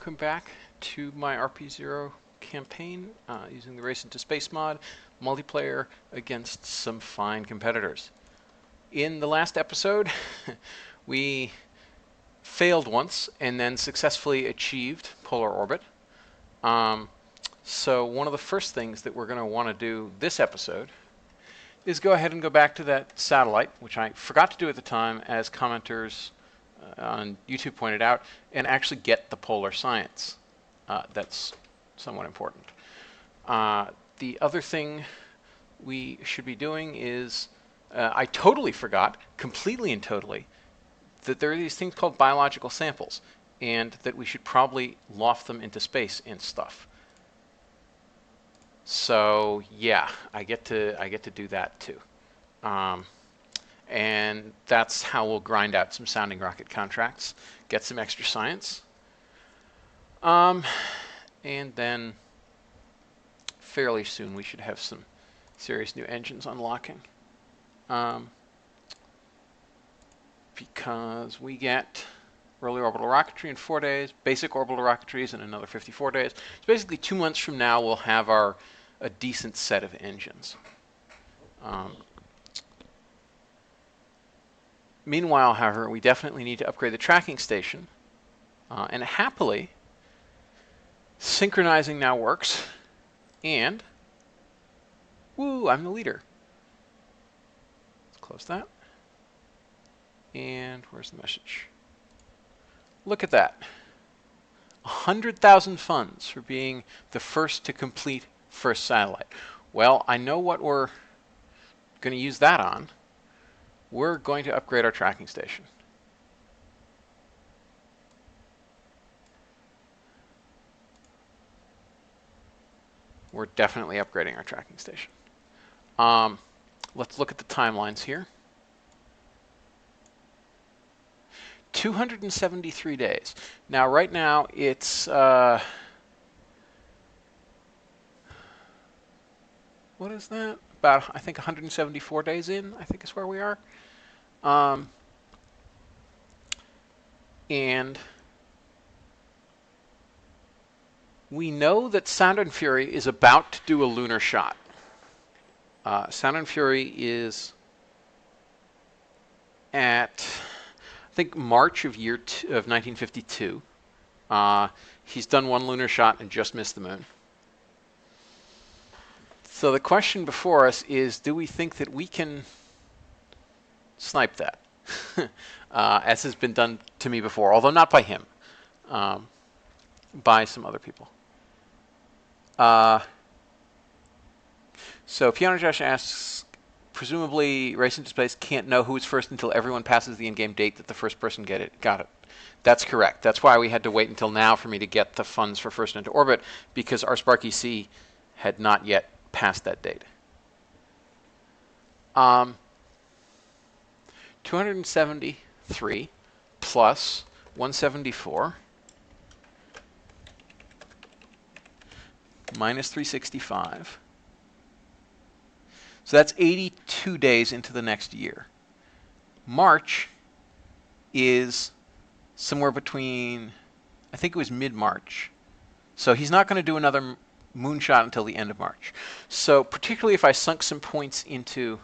welcome back to my RP-0 campaign using the Race into Space mod, multiplayer against some fine competitors. In the last episode, we failed once and then successfully achieved polar orbit. So one of the first things that we're going to want to do this episode is go ahead and go back to that satellite, which I forgot to do at the time, as commenters on YouTube pointed out, and actually get the polar science. That's somewhat important. The other thing we should be doing is, I totally forgot, completely and totally, that there are these things called biological samples, and that we should probably loft them into space and stuff. So yeah, I get to do that too. And that's how we'll grind out some sounding rocket contracts, get some extra science. And then fairly soon we should have some serious new engines unlocking. Because we get early orbital rocketry in 4 days, basic orbital rocketries in another 54 days. So basically 2 months from now we'll have a decent set of engines. Meanwhile, however, we definitely need to upgrade the tracking station. And happily, synchronizing now works. And, woo, I'm the leader. Let's close that. And where's the message? Look at that. 100,000 funds for being the first to complete first satellite. Well, I know what we're going to use that on. We're going to upgrade our tracking station. We're definitely upgrading our tracking station. Let's look at the timelines here. 273 days. Now, right now, it's what is that? About, I think, 174 days in, I think is where we are. And we know that Sound and Fury is about to do a lunar shot. Sound and Fury is at, I think, March of 1952. He's done one lunar shot and just missed the moon. So the question before us is, do we think that we can snipe that? As has been done to me before, although not by him, by some other people. So Piano Josh asks, presumably Race into Space can't know who's first until everyone passes the in-game date that the first person got it. That's correct. That's why we had to wait until now for me to get the funds for first into orbit, because our Sparky C had not yet passed that date. 273 plus 174 minus 365. So that's 82 days into the next year. March is somewhere between, I think it was mid-March. So he's not going to do another moonshot until the end of March. So particularly if I sunk some points into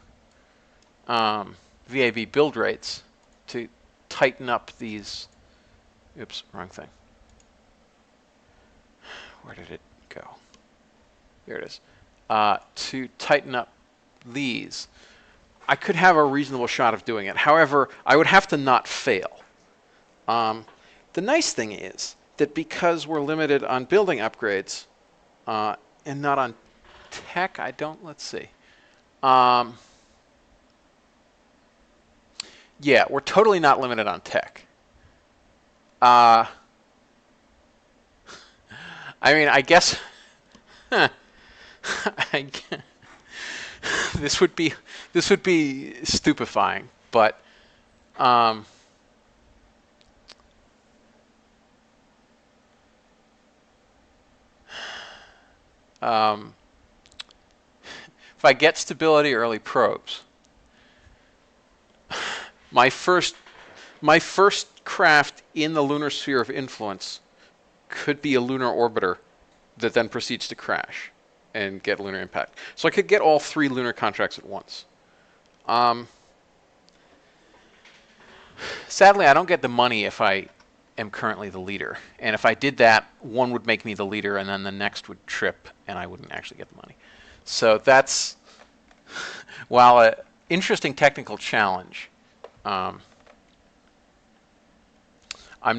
VAV build rates to tighten up these, oops, wrong thing. Where did it go? There it is. To tighten up these, I could have a reasonable shot of doing it. However, I would have to not fail. The nice thing is that because we're limited on building upgrades and not on tech, let's see. Yeah, we're totally not limited on tech. I mean, I guess this would be stupefying, but if I get stability early probes, my first craft in the lunar sphere of influence could be a lunar orbiter that then proceeds to crash and get lunar impact. So I could get all 3 lunar contracts at once. Sadly, I don't get the money if I am currently the leader. And if I did that, one would make me the leader, and then the next would trip, and I wouldn't actually get the money. So that's, while an interesting technical challenge, I'm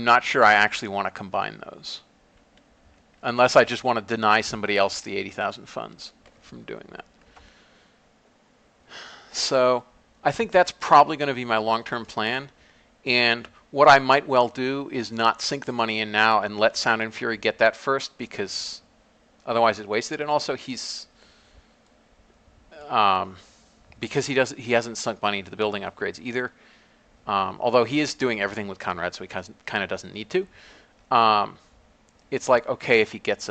not sure I actually want to combine those. Unless I just want to deny somebody else the 80,000 funds from doing that. So I think that's probably going to be my long-term plan. And what I might well do is not sink the money in now and let Sound and Fury get that first, because otherwise it's wasted. And also he's, because he hasn't sunk money into the building upgrades either. Although he is doing everything with Conrad, so he kind of doesn't need to. It's like, okay, if he gets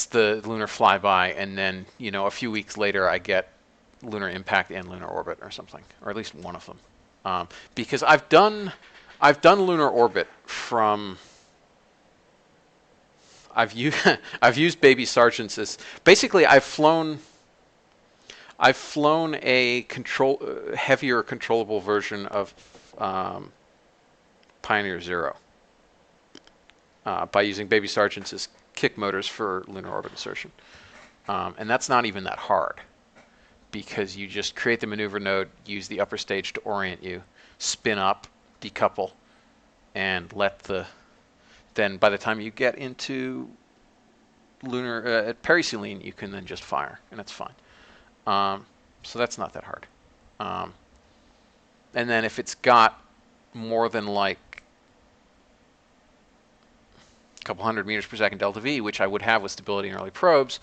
the lunar flyby, and then a few weeks later I get lunar impact and lunar orbit or something, or at least one of them, because I've done lunar orbit from. I've used baby sergeants as basically I've flown a heavier controllable version of Pioneer 0 by using baby sergeants as kick motors for lunar orbit insertion, and that's not even that hard, because you just create the maneuver node, use the upper stage to orient you, spin up, decouple, and then by the time you get into lunar at periselene, you can then just fire, and it's fine. So that's not that hard. And then if it's got more than like a couple hundred meters per second delta V, which I would have with stability and early probes,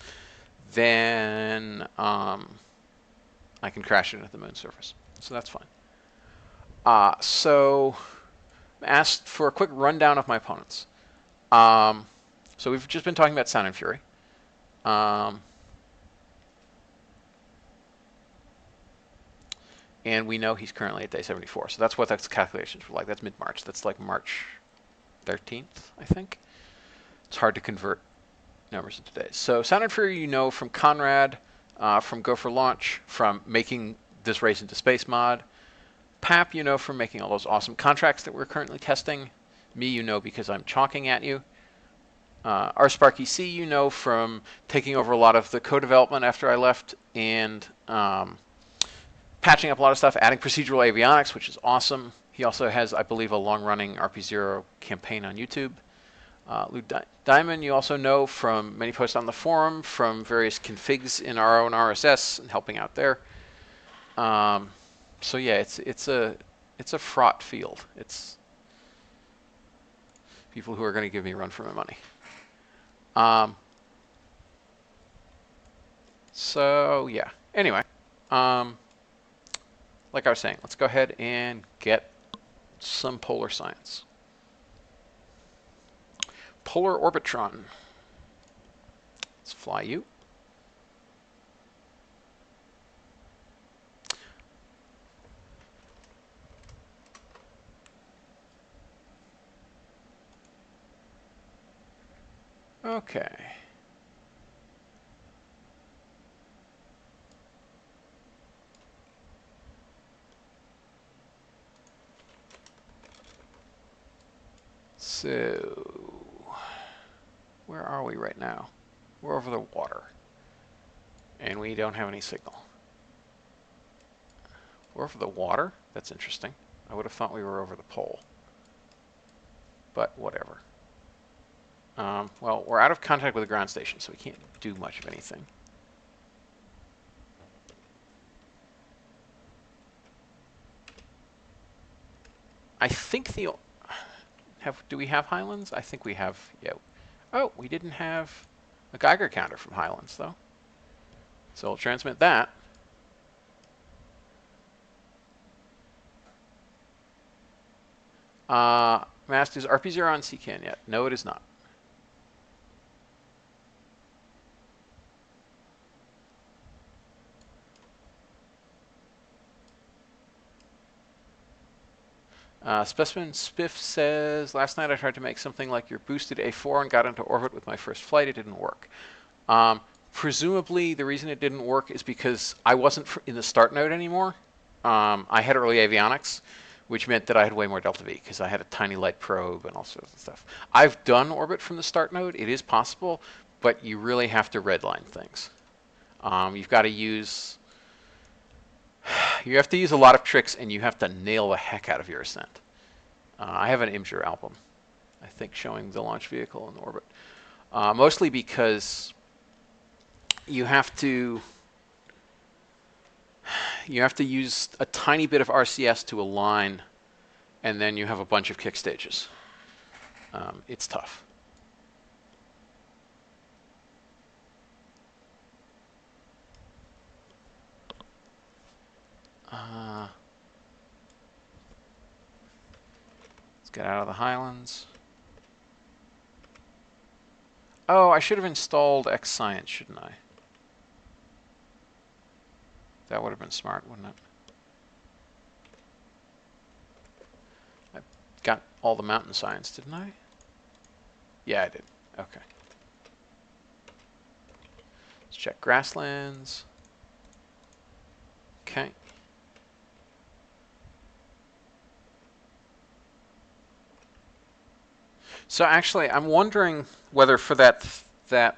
then I can crash it at the moon surface. So that's fine. So asked for a quick rundown of my opponents. So we've just been talking about Sound and Fury. And we know he's currently at day 74. So that's what those calculations were like. That's mid-March. That's like March 13th, I think. It's hard to convert numbers into days. So Sound and Fury, from Conrad, from Go for Launch, from making this race into space mod. Pap, from making all those awesome contracts that we're currently testing. Me, because I'm chalking at you. RSparkEC, from taking over a lot of the co-development after I left, and patching up a lot of stuff, adding procedural avionics, which is awesome. He also has, I believe, a long-running RP-0 campaign on YouTube. Lou Diamond, you also know from many posts on the forum, from various configs in our own RSS and helping out there. So yeah, it's a fraught field. It's people who are going to give me a run for my money. So yeah. Anyway, like I was saying, let's go ahead and get some polar science. Polar Orbitron. Let's fly you. Okay. So, where are we right now? We're over the water, and we don't have any signal. We're over the water? That's interesting. I would have thought we were over the pole, but whatever. Well, we're out of contact with the ground station, so we can't do much of anything. I think do we have Highlands? I think we have, yeah. Oh, we didn't have a Geiger counter from Highlands, though. So we'll transmit that. Mast, is RP-0 on CCAN yet? No, it is not. Specimen Spiff says, last night I tried to make something like your boosted A4 and got into orbit with my first flight. It didn't work. Presumably, the reason it didn't work is because I wasn't in the start node anymore. I had early avionics, which meant that I had way more delta V because I had a tiny light probe and all sorts of stuff. I've done orbit from the start node. It is possible, but you really have to redline things. You've got to use... You have to use a lot of tricks, and you have to nail the heck out of your ascent. I have an Imgur album, I think, showing the launch vehicle in orbit. Mostly because you have to use a tiny bit of RCS to align, and then you have a bunch of kick stages. It's tough. Let's get out of the Highlands. Oh, I should have installed X-Science, shouldn't I? That would have been smart, wouldn't it? I got all the mountain science, didn't I? Yeah, I did. Okay. Let's check grasslands. Okay. So actually, I'm wondering whether for that the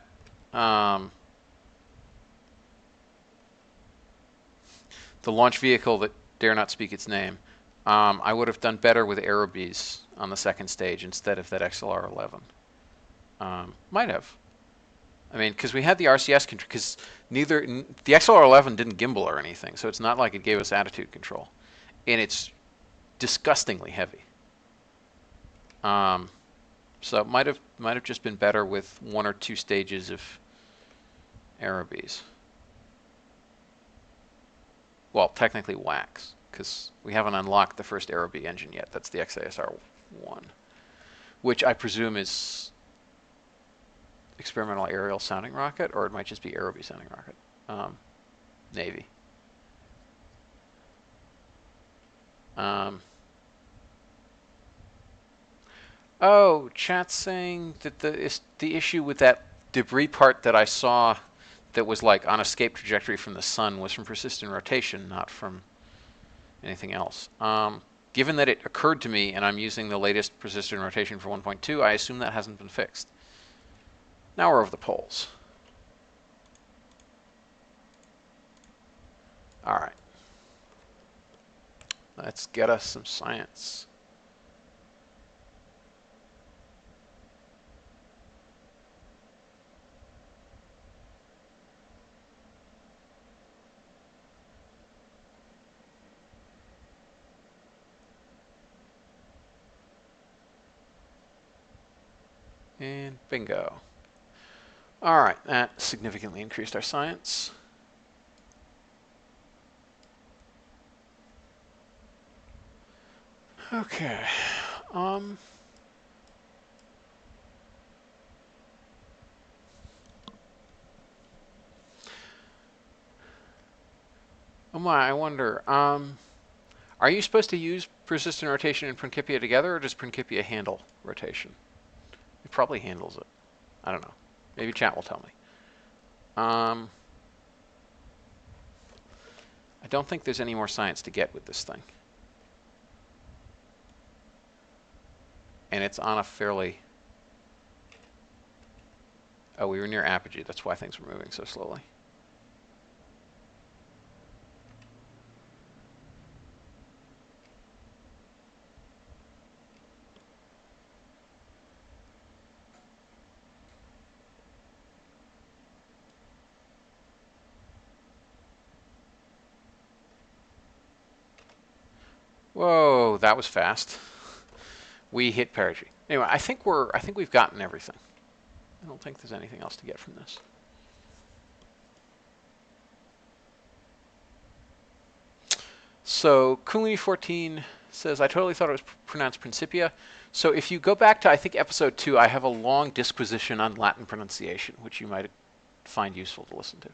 launch vehicle that dare not speak its name, I would have done better with Taerobees on the second stage instead of that XLR-11. Might have. I mean, because we had the RCS control, because the XLR-11 didn't gimbal or anything, so it's not like it gave us attitude control, and it's disgustingly heavy. So it might have just been better with 1 or 2 stages of Taerobees. Well, technically wax, because we haven't unlocked the first Taerobee engine yet. That's the XASR-1, which I presume is experimental aerial sounding rocket, or it might just be Taerobee sounding rocket. Navy. Oh, chat's saying that the issue with that debris part that I saw that was like on escape trajectory from the sun was from persistent rotation, not from anything else. Given that it occurred to me and I'm using the latest persistent rotation for 1.2, I assume that hasn't been fixed. Now we're over the poles. All right. Let's get us some science. And bingo. All right, that significantly increased our science. Okay. Oh my, I wonder. Are you supposed to use persistent rotation and Principia together, or does Principia handle rotation? It probably handles it. I don't know. Maybe chat will tell me. I don't think there's any more science to get with this thing. And it's on a fairly... Oh, we were near apogee. That's why things were moving so slowly. Whoa, that was fast. We hit perigee. Anyway, I think we've gotten everything. I don't think there's anything else to get from this. So Kundalini14 says, I totally thought it was pronounced Principia. So if you go back to, I think, episode 2, I have a long disquisition on Latin pronunciation, which you might find useful to listen to.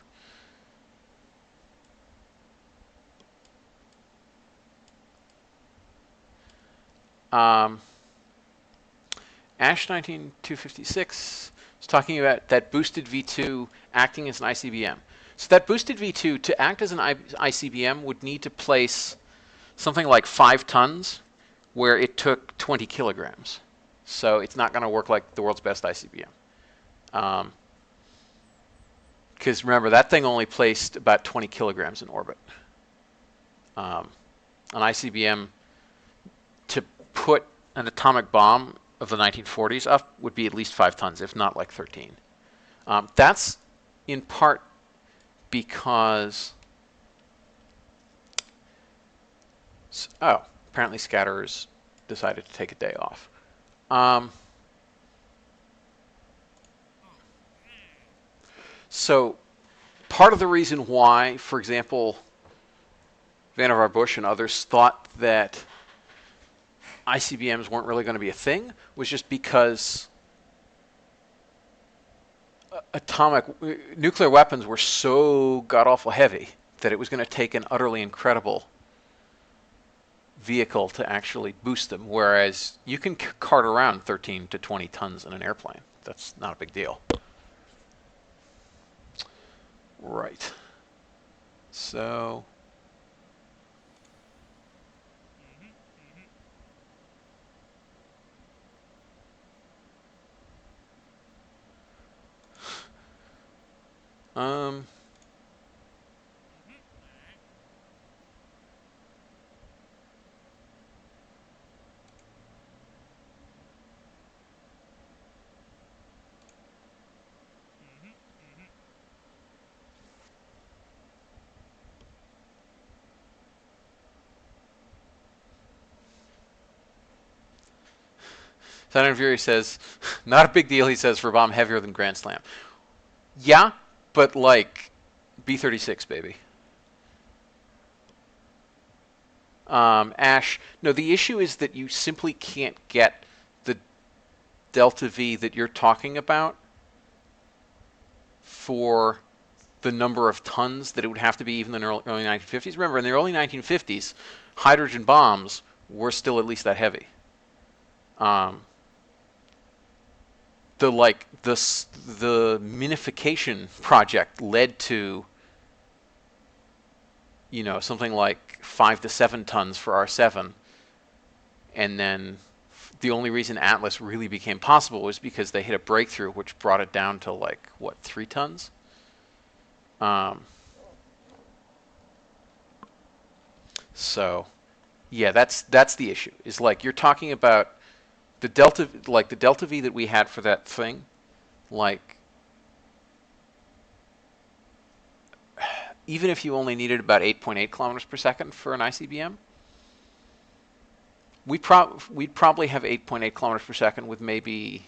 Ash 19256 is talking about that boosted V2 acting as an ICBM. So that boosted V2 to act as an ICBM would need to place something like 5 tons where it took 20 kilograms. So it's not going to work like the world's best ICBM. Because remember, that thing only placed about 20 kilograms in orbit. An ICBM, to put an atomic bomb of the 1940s up, would be at least 5 tons, if not like 13. That's in part because... Oh, apparently Scatterers decided to take a day off. So part of the reason why, for example, Vannevar Bush and others thought that ICBMs weren't really going to be a thing was just because nuclear weapons were so god-awful heavy that it was going to take an utterly incredible vehicle to actually boost them, whereas you can cart around 13 to 20 tons in an airplane. That's not a big deal. Right. So... Senator Fury says, not a big deal, he says, for a bomb heavier than Grand Slam. Yeah, but like B-36, baby. Ash, no, the issue is that you simply can't get the delta V that you're talking about for the number of tons that it would have to be even in the early 1950s. Remember, in the early 1950s, hydrogen bombs were still at least that heavy. The minification project led to, you know, something like 5 to 7 tons for R7, and then the only reason Atlas really became possible was because they hit a breakthrough which brought it down to like what, 3 tons. So yeah, that's the issue. Is like you're talking about the delta V that we had for that thing, like even if you only needed about 8.8 kilometers per second for an ICBM, we'd probably have 8.8 kilometers per second with maybe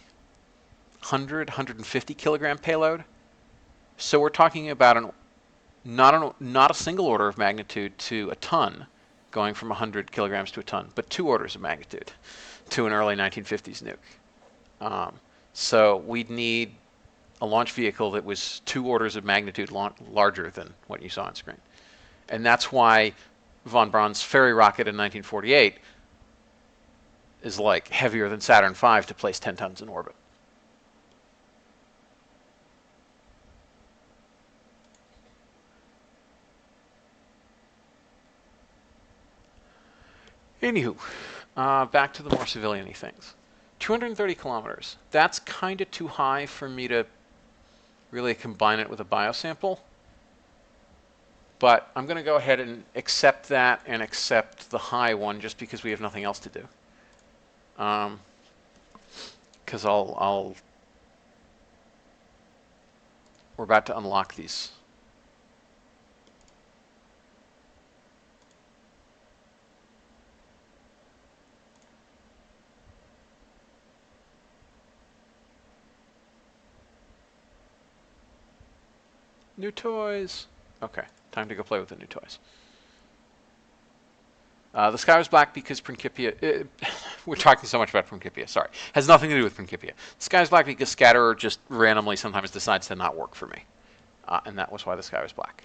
150 kilogram payload. So we're talking about not a single order of magnitude to a ton, going from 100 kilograms to a ton, but 2 orders of magnitude to an early 1950s nuke. So we'd need a launch vehicle that was 2 orders of magnitude larger than what you saw on screen. And that's why von Braun's ferry rocket in 1948 is like heavier than Saturn V to place 10 tons in orbit. Anywho, back to the more civilian-y things. 230 kilometers. That's kind of too high for me to really combine it with a biosample. But I'm going to go ahead and accept that and accept the high one just because we have nothing else to do. Because we're about to unlock these. New toys. Okay, time to go play with the new toys. The sky was black because Principia... we're talking so much about Principia, sorry. Has nothing to do with Principia. The sky is black because Scatterer just randomly sometimes decides to not work for me. And that was why the sky was black.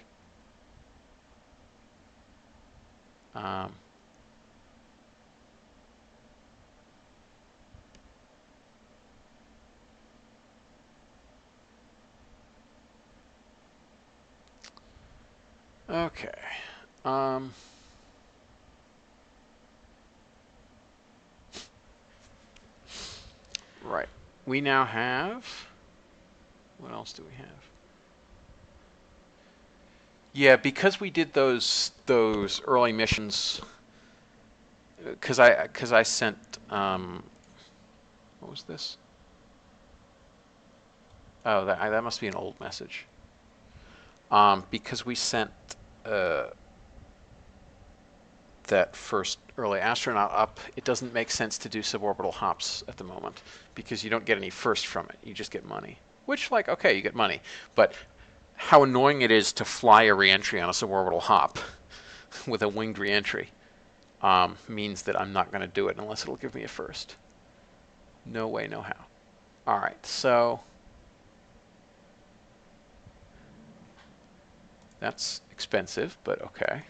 Okay. Right. We now have, what else do we have? Yeah, because we did those early missions, because I sent, what was this? Oh, that must be an old message. Because we sent that first early astronaut up, it doesn't make sense to do suborbital hops at the moment because you don't get any first from it. You just get money. Which, like, okay, you get money. But how annoying it is to fly a reentry on a suborbital hop with a winged reentry means that I'm not going to do it unless it'll give me a first. No way, no how. All right, so that's expensive, but okay.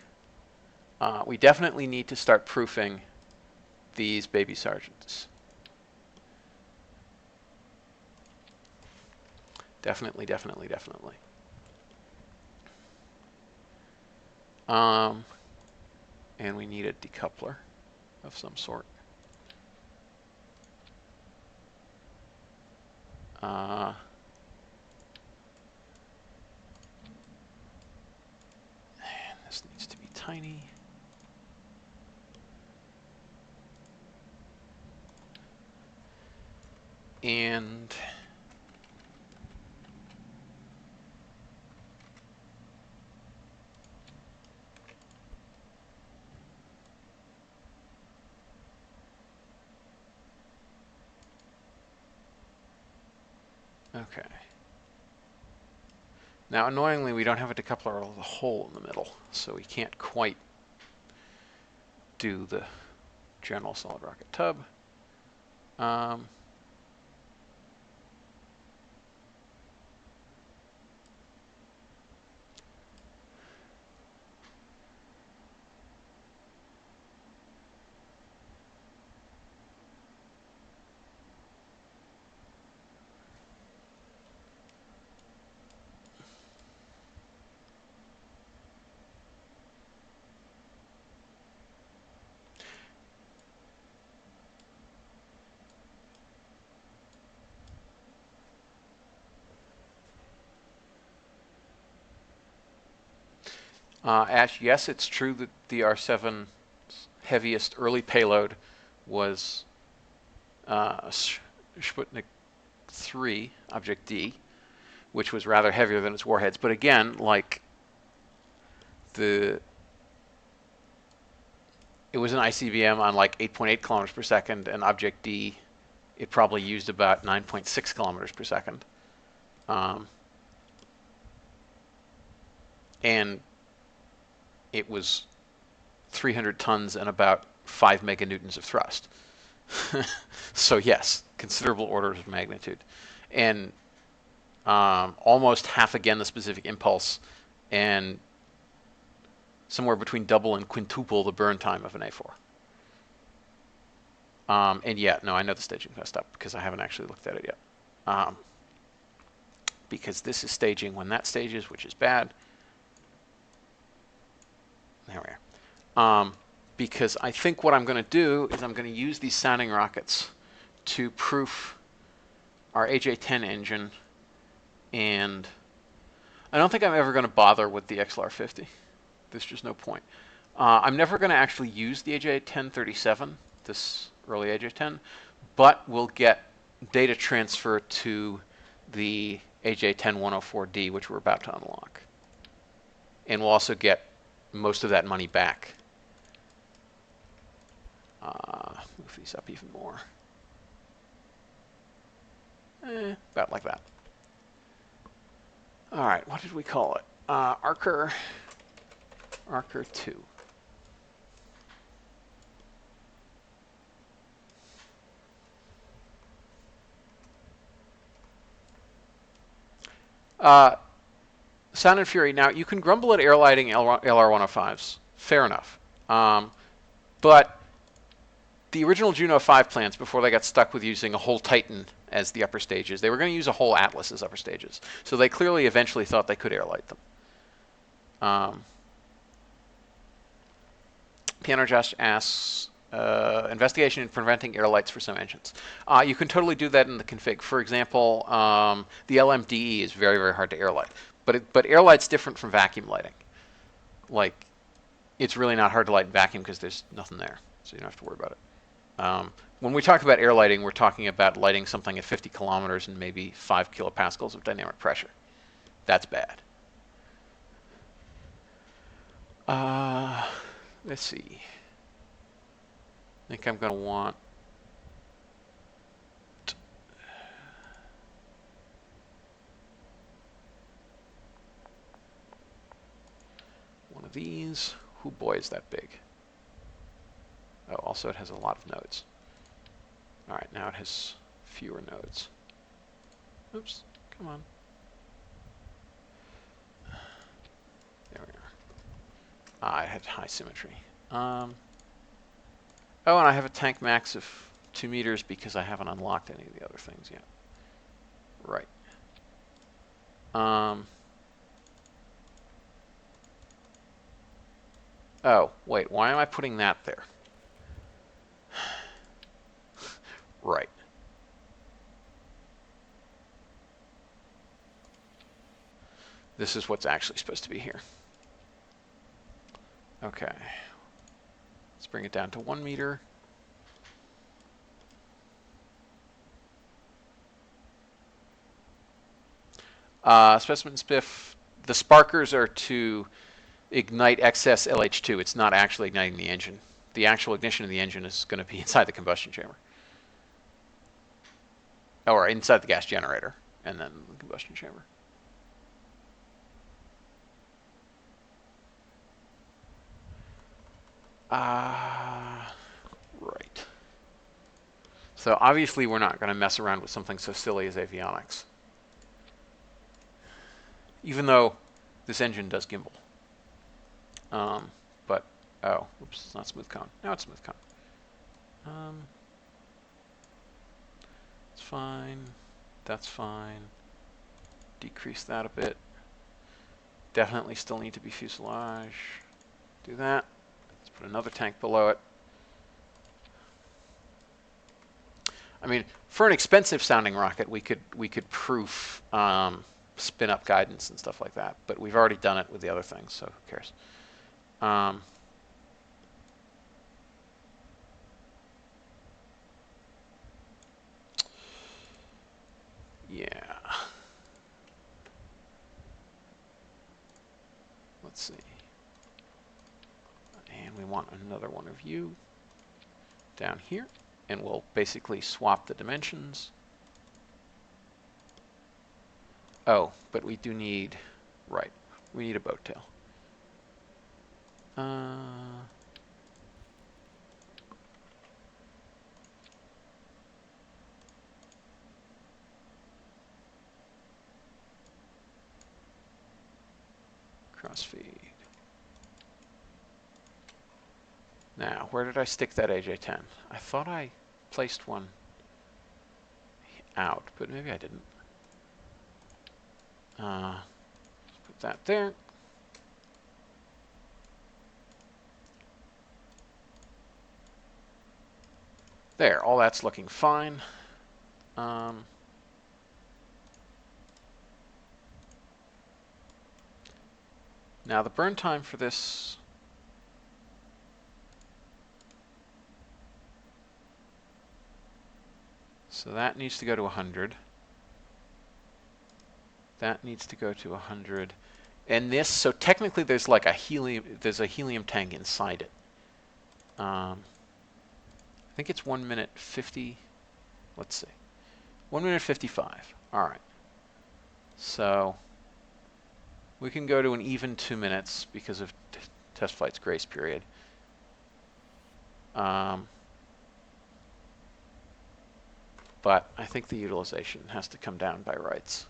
We definitely need to start proofing these baby sergeants. Definitely, definitely, definitely. And we need a decoupler of some sort. And this needs to be tiny. And okay. Now, annoyingly, we don't have a decoupler of the hole in the middle, so we can't quite do the general solid rocket tub. Ash, yes, it's true that the R7's heaviest early payload was Sputnik 3, Object D, which was rather heavier than its warheads. But again, like it was an ICBM on like 8.8 kilometers per second, and Object D, it probably used about 9.6 kilometers per second. And it was 300 tons and about 5 meganewtons of thrust. So yes, considerable orders of magnitude. And almost half again the specific impulse, and somewhere between double and quintuple the burn time of an A4. And yeah, no, I know the staging messed up because I haven't actually looked at it yet. Because this is staging when that stages, which is bad. There we are. Because I think what I'm going to do is I'm going to use these sounding rockets to proof our AJ-10 engine, and I don't think I'm ever going to bother with the XLR-50. There's just no point. I'm never going to actually use the AJ-1037, this early AJ-10, but we'll get data transfer to the AJ-10-104D, which we're about to unlock. And we'll also get most of that money back. Move these up even more. About like that. All right, what did we call it? Archer 2. Sound and Fury. Now, you can grumble at air lighting LR-105s. Fair enough. But the original Juno 5 plans, before they got stuck with using a whole Titan as the upper stages, they were going to use a whole Atlas as upper stages. So they clearly eventually thought they could air light them. Piano Josh asks, investigation in preventing air lights for some engines. You can totally do that in the config. For example, the LMDE is very, very hard to air light. But air light's different from vacuum lighting. Like, it's really not hard to light in vacuum because there's nothing there. So you don't have to worry about it. When we talk about air lighting, we're talking about lighting something at 50 kilometers and maybe 5 kilopascals of dynamic pressure. That's bad. Let's see. I think I'm going to want one of these. Oh boy, is that big. Oh, also it has a lot of nodes. All right, now it has fewer nodes. Oops, come on. There we are. It had high symmetry. Oh, and I have a tank max of 2 meters because I haven't unlocked any of the other things yet. Right. Oh, wait, why am I putting that there? Right. This is what's actually supposed to be here. Okay. Let's bring it down to 1 meter. Specimen spiff. The sparkers are to ignite excess LH2. It's not actually igniting the engine. The actual ignition of the engine is going to be inside the combustion chamber. Or inside the gas generator, and then the combustion chamber. Right. So obviously we're not going to mess around with something so silly as avionics. Even though this engine does gimbal. But, oh, oops, it's not smooth cone. Now it's smooth cone. It's fine. That's fine. Decrease that a bit. Definitely still need to be fuselage. Do that. Let's put another tank below it. I mean, for an expensive sounding rocket, we could proof spin up guidance and stuff like that, but we've already done it with the other things, so who cares? Yeah. Let's see. And we want another one of you down here, and we'll basically swap the dimensions. Oh, but we do need, right, we need a boat tail. Crossfeed. Now, where did I stick that AJ-10? I thought I placed one out, but maybe I didn't. Put that there. There, all that's looking fine. Now the burn time for this, so that needs to go to 100. That needs to go to 100. And this, so technically there's like a helium tank inside it. I think it's 1 minute 50. Let's see. 1 minute 55. All right. So we can go to an even 2 minutes because of TestFlight's grace period. But I think the utilization has to come down by rights.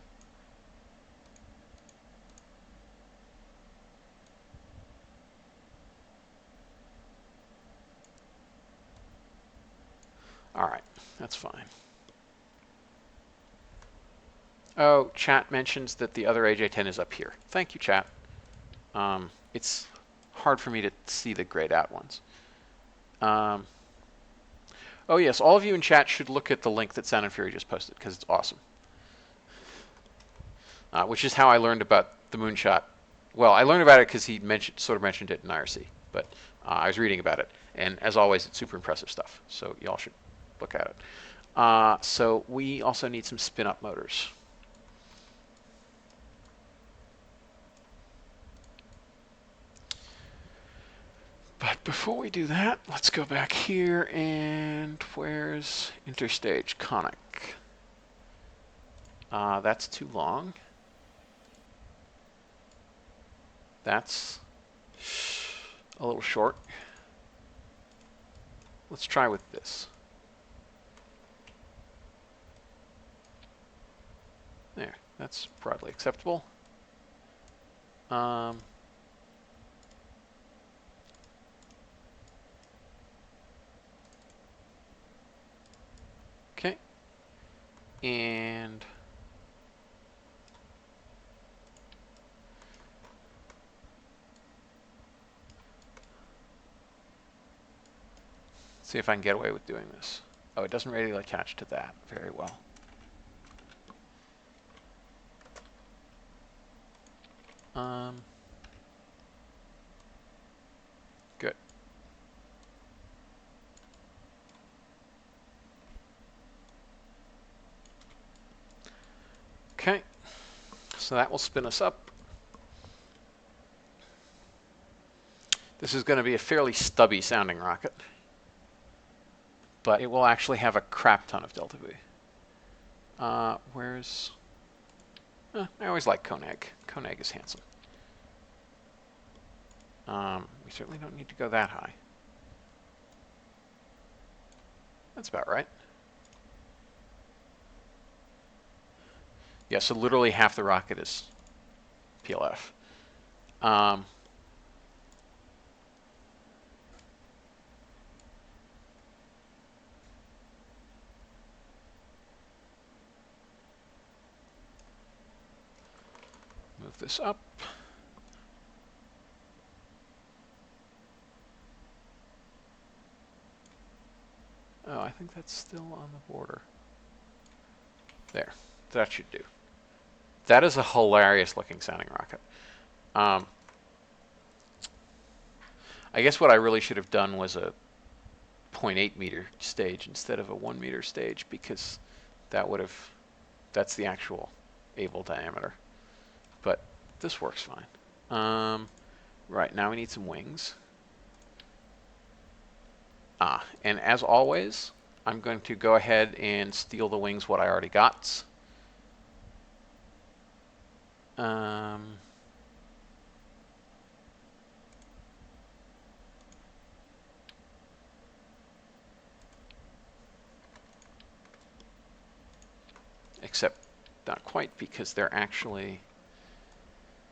All right, that's fine. Oh, chat mentions that the other AJ-10 is up here. Thank you, chat. It's hard for me to see the grayed out ones. Oh yes, all of you in chat should look at the link that Sound and Fury just posted because it's awesome. Which is how I learned about the moonshot. Well, I learned about it because he sort of mentioned it in IRC, but I was reading about it, and as always, it's super impressive stuff. So y'all should look at it. So we also need some spin-up motors. But before we do that, let's go back here, and where's interstage conic? That's too long. That's a little short. Let's try with this. There, that's broadly acceptable. Okay. And see if I can get away with doing this. Oh, it doesn't really attach to that very well. Good. Okay, so that will spin us up. This is going to be a fairly stubby sounding rocket, but it will actually have a crap ton of delta V. Where's... I always like Koenig. Koenig is handsome. We certainly don't need to go that high. That's about right. Yeah, so literally half the rocket is PLF. Move this up. Oh, I think that's still on the border. There, that should do. That is a hilarious looking sounding rocket. I guess what I really should have done was a 0.8 meter stage instead of a 1 meter stage, because that would have, that's the actual able diameter. But this works fine. Right, now we need some wings. And as always, I'm going to go ahead and steal the wings what I already got. Except not quite, because they're actually,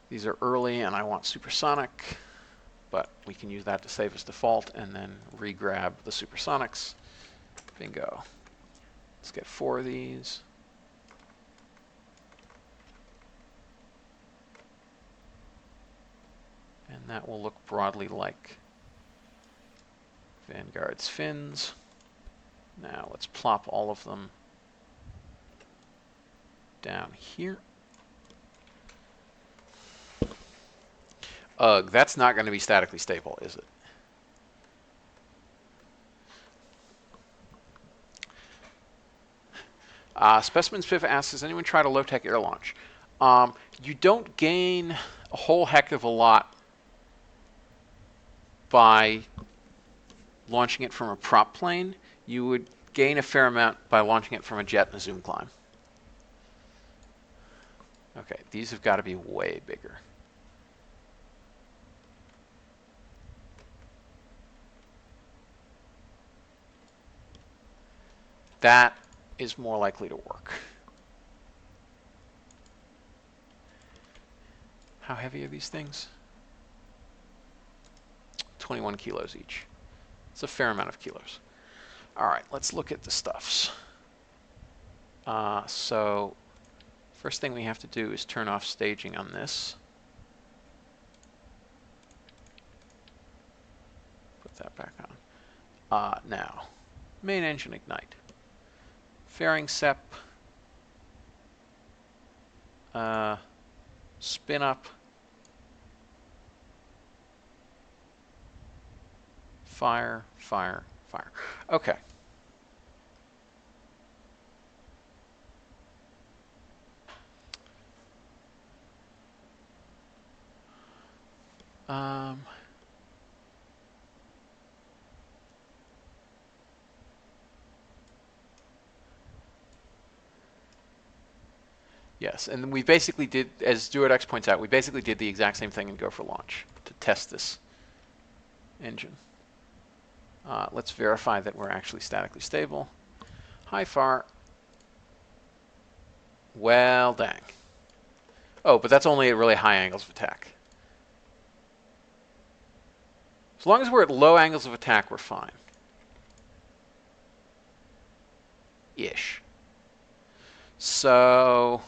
these are early and I want supersonic, but we can use that to save as default and then re-grab the supersonics. Bingo. Let's get 4 of these. And that will look broadly like Vanguard's fins. Now let's plop all of them down here. Ugh, that's not going to be statically stable, is it? Specimen Spiff asks, has anyone tried a low-tech air launch? You don't gain a whole heck of a lot by launching it from a prop plane. You would gain a fair amount by launching it from a jet and a zoom climb. Okay, these have got to be way bigger. That is more likely to work. How heavy are these things? 21 kilos each. It's a fair amount of kilos. All right, let's look at the stuffs. So first thing we have to do is turn off staging on this. Put that back Now, main engine ignite. Fairing sep. Spin up. Fire, fire, fire. Okay. Yes, and we basically did, as DuoDX points out, we basically did the exact same thing in Go for Launch to test this engine. Let's verify that we're actually statically stable. Hi, far. Well, dang. Oh, but that's only at really high angles of attack. As long as we're at low angles of attack, we're fine. Ish. So,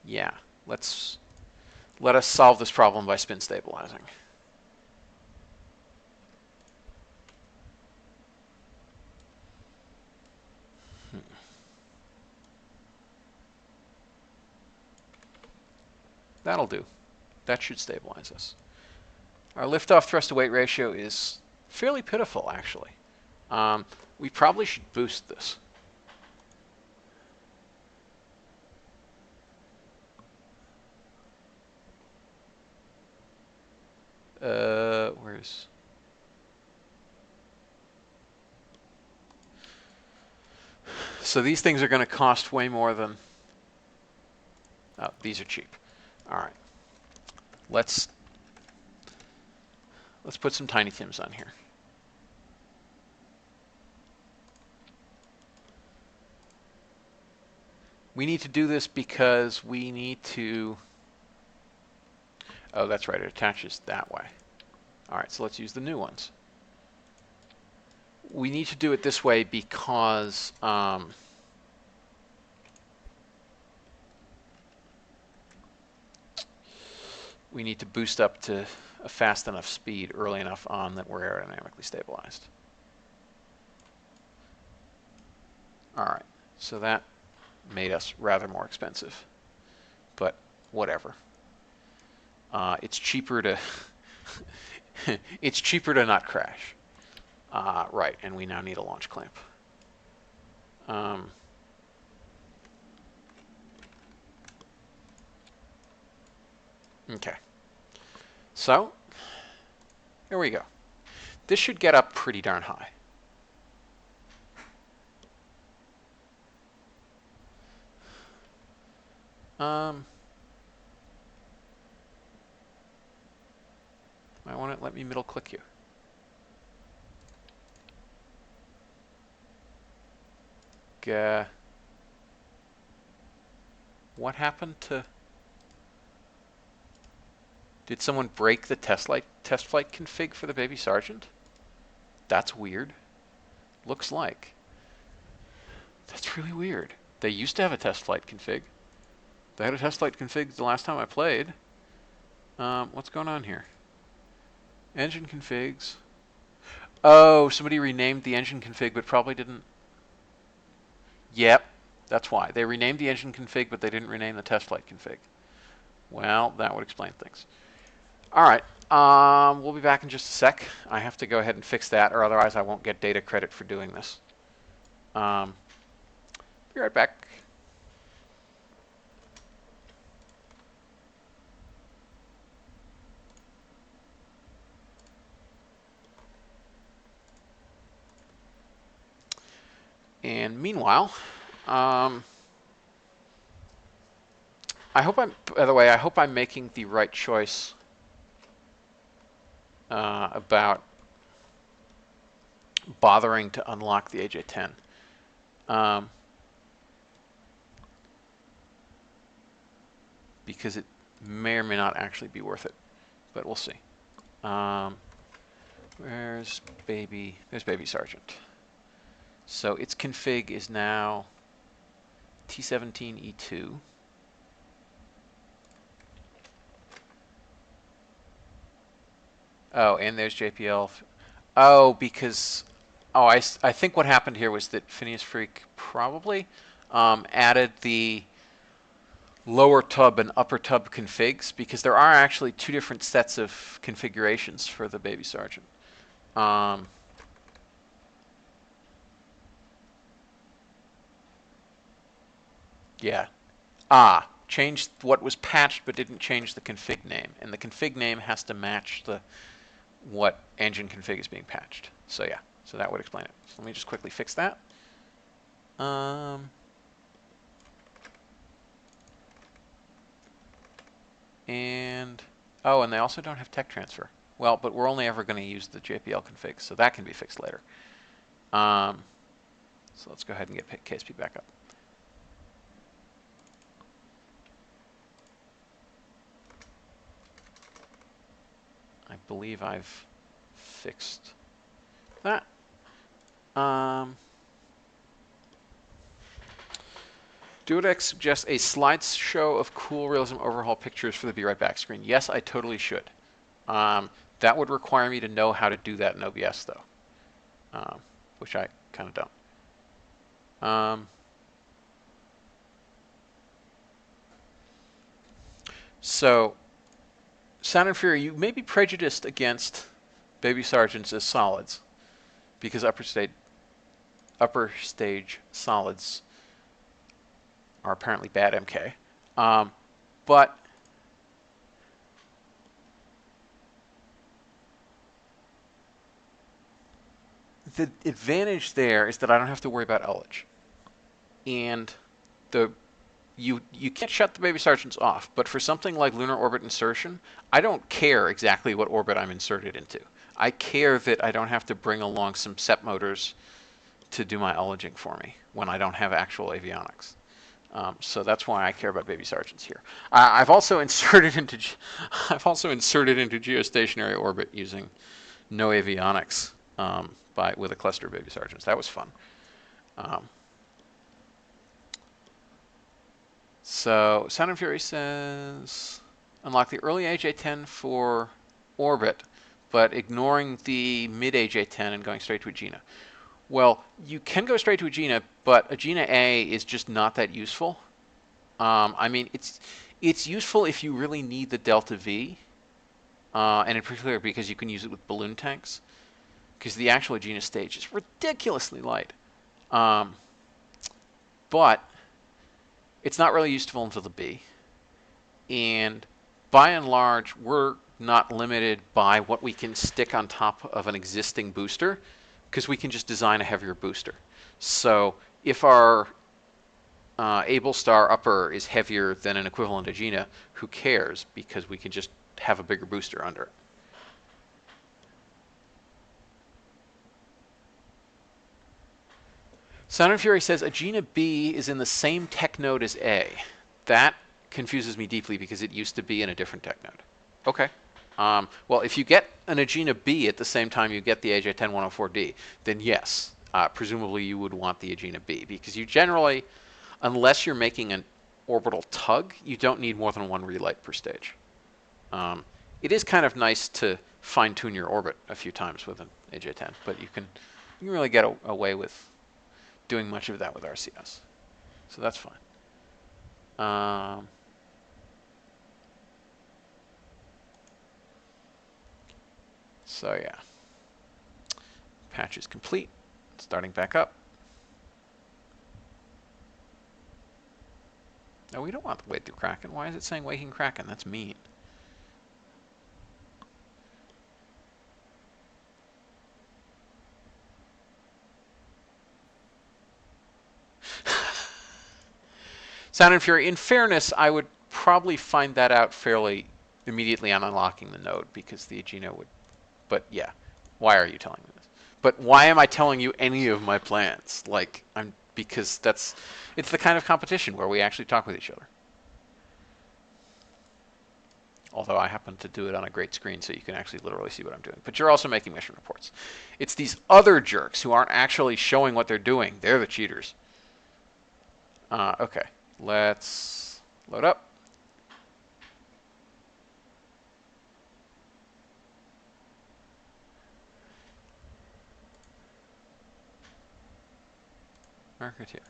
yeah, let us solve this problem by spin stabilizing. That'll do. That should stabilize us. Our liftoff thrust-to-weight ratio is fairly pitiful, actually. We probably should boost this. Where's... So these things are going to cost way more than... Oh, these are cheap. All right. Let's put some Tiny Tims on here. We need to do this because we need to... Oh, that's right. It attaches that way. All right, so let's use the new ones. We need to do it this way because we need to boost up to a fast enough speed early enough on that we're aerodynamically stabilized. All right, so that made us rather more expensive, but whatever. It's cheaper to it's cheaper to not crash. Right, and we now need a launch clamp. Okay. So, here we go. This should get up pretty darn high. I want to let me middle click you. What happened to... Did someone break the TestFlight config for the Baby Sergeant? That's weird. Looks like. That's really weird. They used to have a TestFlight config. They had a TestFlight config the last time I played. What's going on here? Engine configs. Oh, somebody renamed the engine config but probably didn't... Yep, that's why. They renamed the engine config but they didn't rename the TestFlight config. Well, that would explain things. All right, we'll be back in just a sec. I have to go ahead and fix that, or otherwise I won't get data credit for doing this. Be right back. And meanwhile, I hope by the way, I hope I'm making the right choice about bothering to unlock the AJ-10. Because it may or may not actually be worth it, but we'll see. There's Baby Sergeant. So its config is now T17E2. Oh, and there's JPL. Oh, because I think what happened here was that Phineas Freak probably added the lower tub and upper tub configs, because there are actually two different sets of configurations for the Baby Sergeant. Yeah. Changed what was patched but didn't change the config name. And the config name has to match what engine config is being patched. So yeah, so that would explain it. So let me just quickly fix that. And they also don't have tech transfer. Well, but we're only ever going to use the JPL config, so that can be fixed later. So let's go ahead and get KSP back up. I believe I've fixed that. Duodex suggests a slideshow of cool realism overhaul pictures for the Be Right Back screen. Yes, I totally should. That would require me to know how to do that in OBS, though, which I kind of don't. So, Sound and Fury, you may be prejudiced against Baby Sergeants as solids, because upper stage solids are apparently bad MK. But the advantage there is that I don't have to worry about ullage. And you can't shut the Baby Sergeants off, but for something like lunar orbit insertion, I don't care exactly what orbit I'm inserted into. I care that I don't have to bring along some SEP motors to do my ullaging for me when I don't have actual avionics. So that's why I care about Baby Sergeants here. I've also inserted into geostationary orbit using no avionics with a cluster of Baby Sergeants. That was fun. So Sound and Fury says unlock the early AJ10 for orbit, but ignoring the mid AJ10 and going straight to Agena. Well, you can go straight to Agena, but Agena A is just not that useful. I mean, it's useful if you really need the Delta V, and in particular because you can use it with balloon tanks, because the actual Agena stage is ridiculously light. But it's not really useful until the B. And by and large, we're not limited by what we can stick on top of an existing booster, because we can just design a heavier booster. So if our Able Star upper is heavier than an equivalent Agena, who cares? Because we can just have a bigger booster under it. Sound and Fury says Agena B is in the same tech node as A. That confuses me deeply because it used to be in a different tech node. Okay. Well, if you get an Agena B at the same time you get the AJ10-104D, then yes, presumably you would want the Agena B, because you generally, unless you're making an orbital tug, you don't need more than one relight per stage. It is kind of nice to fine-tune your orbit a few times with an AJ10, but you can really get away with doing much of that with RCS. So that's fine. So yeah, patch is complete. Starting back up. No, we don't want to wade through Kraken. Why is it saying waking Kraken? That's mean. Sound and Fury. In fairness, I would probably find that out fairly immediately on unlocking the node, because the Agena would. But yeah, why are you telling me this? But why am I telling you any of my plans? Because it's the kind of competition where we actually talk with each other. Although I happen to do it on a great screen so you can actually literally see what I'm doing. But you're also making mission reports. It's these other jerks who aren't actually showing what they're doing. They're the cheaters. Okay, let's load up. Market here.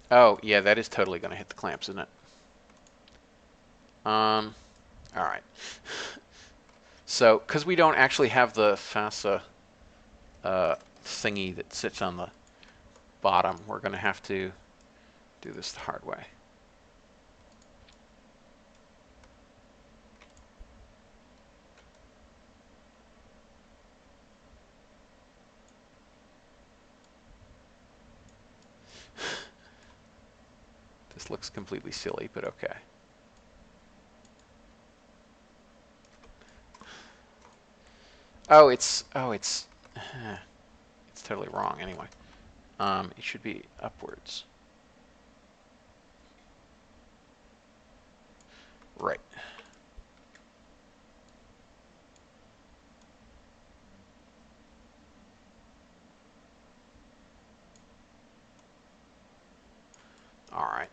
Oh, yeah, that is totally going to hit the clamps, isn't it? All right. So, because we don't actually have the FASA thingy that sits on the bottom, we're going to have to do this the hard way. This looks completely silly, but okay. It's totally wrong anyway. It should be upwards. Right. All right.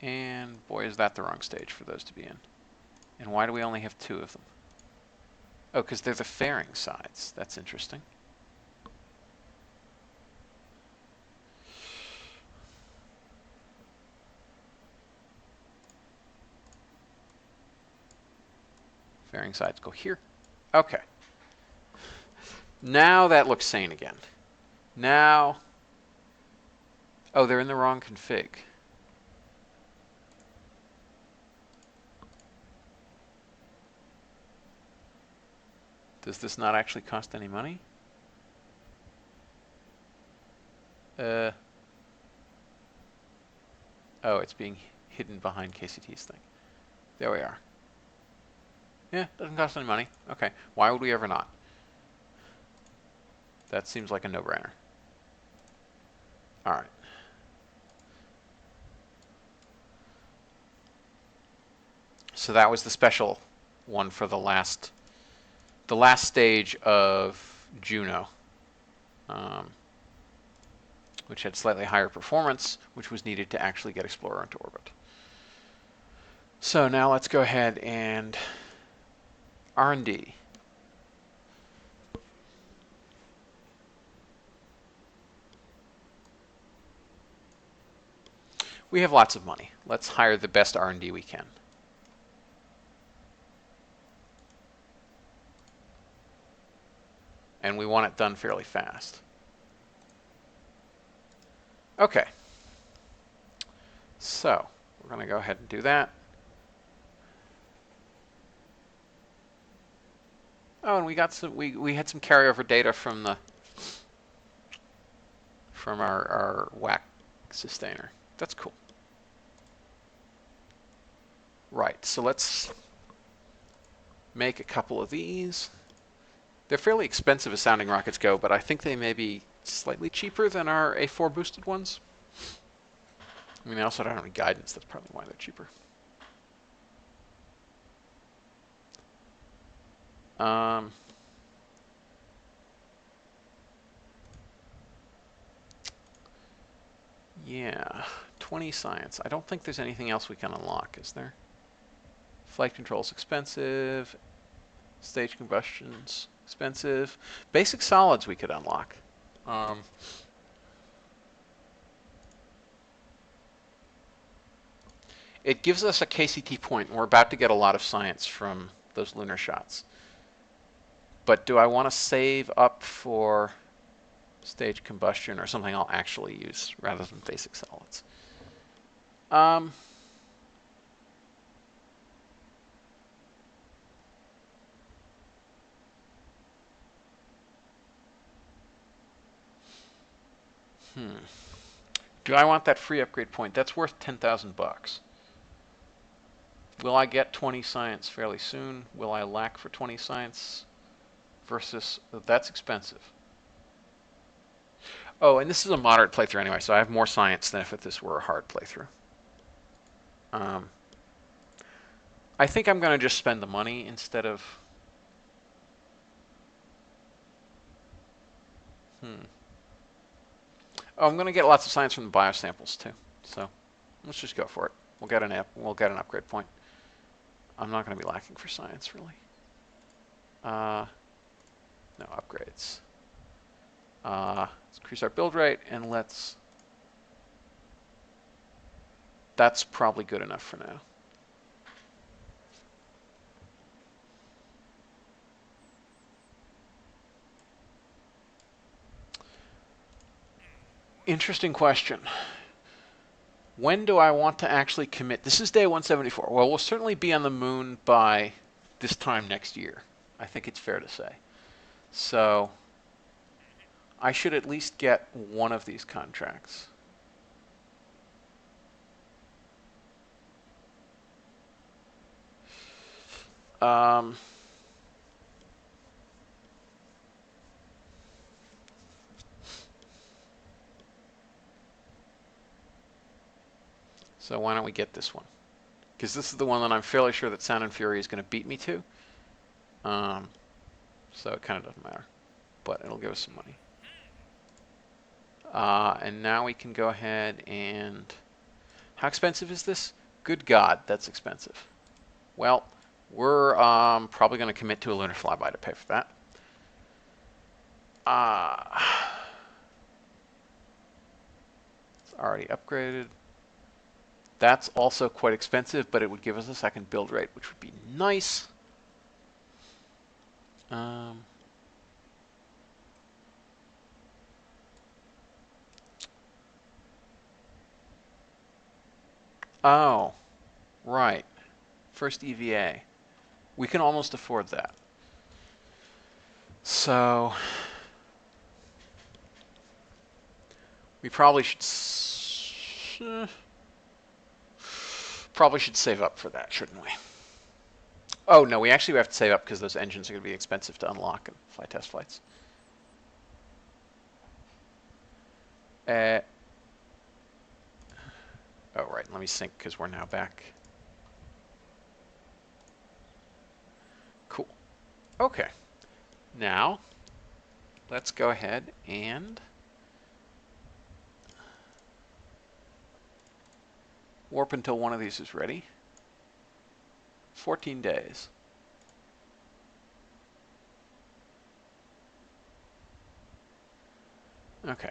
And boy, is that the wrong stage for those to be in. And why do we only have 2 of them? Oh, because they're the fairing sides. That's interesting. Fairing sides go here. Okay. Now that looks sane again. Now, oh, they're in the wrong config. Does this not actually cost any money? Oh, it's being hidden behind KCT's thing. There we are. Yeah, doesn't cost any money. Okay, why would we ever not? That seems like a no-brainer. All right. So that was the special one for the last stage of Juno, which had slightly higher performance, which was needed to actually get Explorer into orbit. So now let's go ahead and R&D. We have lots of money. Let's hire the best R&D we can. And we want it done fairly fast. Okay. So we're going to go ahead and do that. Oh, and we got some. We had some carryover data from our WAC sustainer. That's cool. Right. So let's make a couple of these. They're fairly expensive as sounding rockets go, but I think they may be slightly cheaper than our A4 boosted ones. I mean, they also don't have any guidance. That's probably why they're cheaper. Yeah, 20 science. I don't think there's anything else we can unlock, is there? Flight control's expensive. Stage combustion's expensive. Basic solids we could unlock. It gives us a KCT point, and we're about to get a lot of science from those lunar shots. But do I want to save up for stage combustion or something I'll actually use rather than basic solids? Do I want that free upgrade point? That's worth 10,000 bucks. Will I get 20 science fairly soon? Will I lack for 20 science versus... That's expensive. Oh, and this is a moderate playthrough anyway, so I have more science than if this were a hard playthrough. I think I'm going to just spend the money instead of... Oh, I'm going to get lots of science from the biosamples too. So, Let's just go for it. We'll get an upgrade point. I'm not going to be lacking for science, really. No upgrades. Let's increase our build rate, and let's... That's probably good enough for now. Interesting question. When do I want to actually commit? This is day 174. Well, we'll certainly be on the moon by this time next year. I think it's fair to say. So I should at least get one of these contracts. So why don't we get this one? Because this is the one that I'm fairly sure that Sound and Fury is going to beat me to. So it kind of doesn't matter. But it'll give us some money. And now we can go ahead and... How expensive is this? Good God, that's expensive. Well, we're probably going to commit to a lunar flyby to pay for that. It's already upgraded. That's also quite expensive, but it would give us a second build rate, which would be nice. Oh, right. First EVA. We can almost afford that. So we probably should save up for that, shouldn't we? Oh no, we actually have to save up because those engines are going to be expensive to unlock and fly test flights. Oh right, let me sync because we're now back. Cool. Okay. Now, let's go ahead and warp until one of these is ready. 14 days. Okay.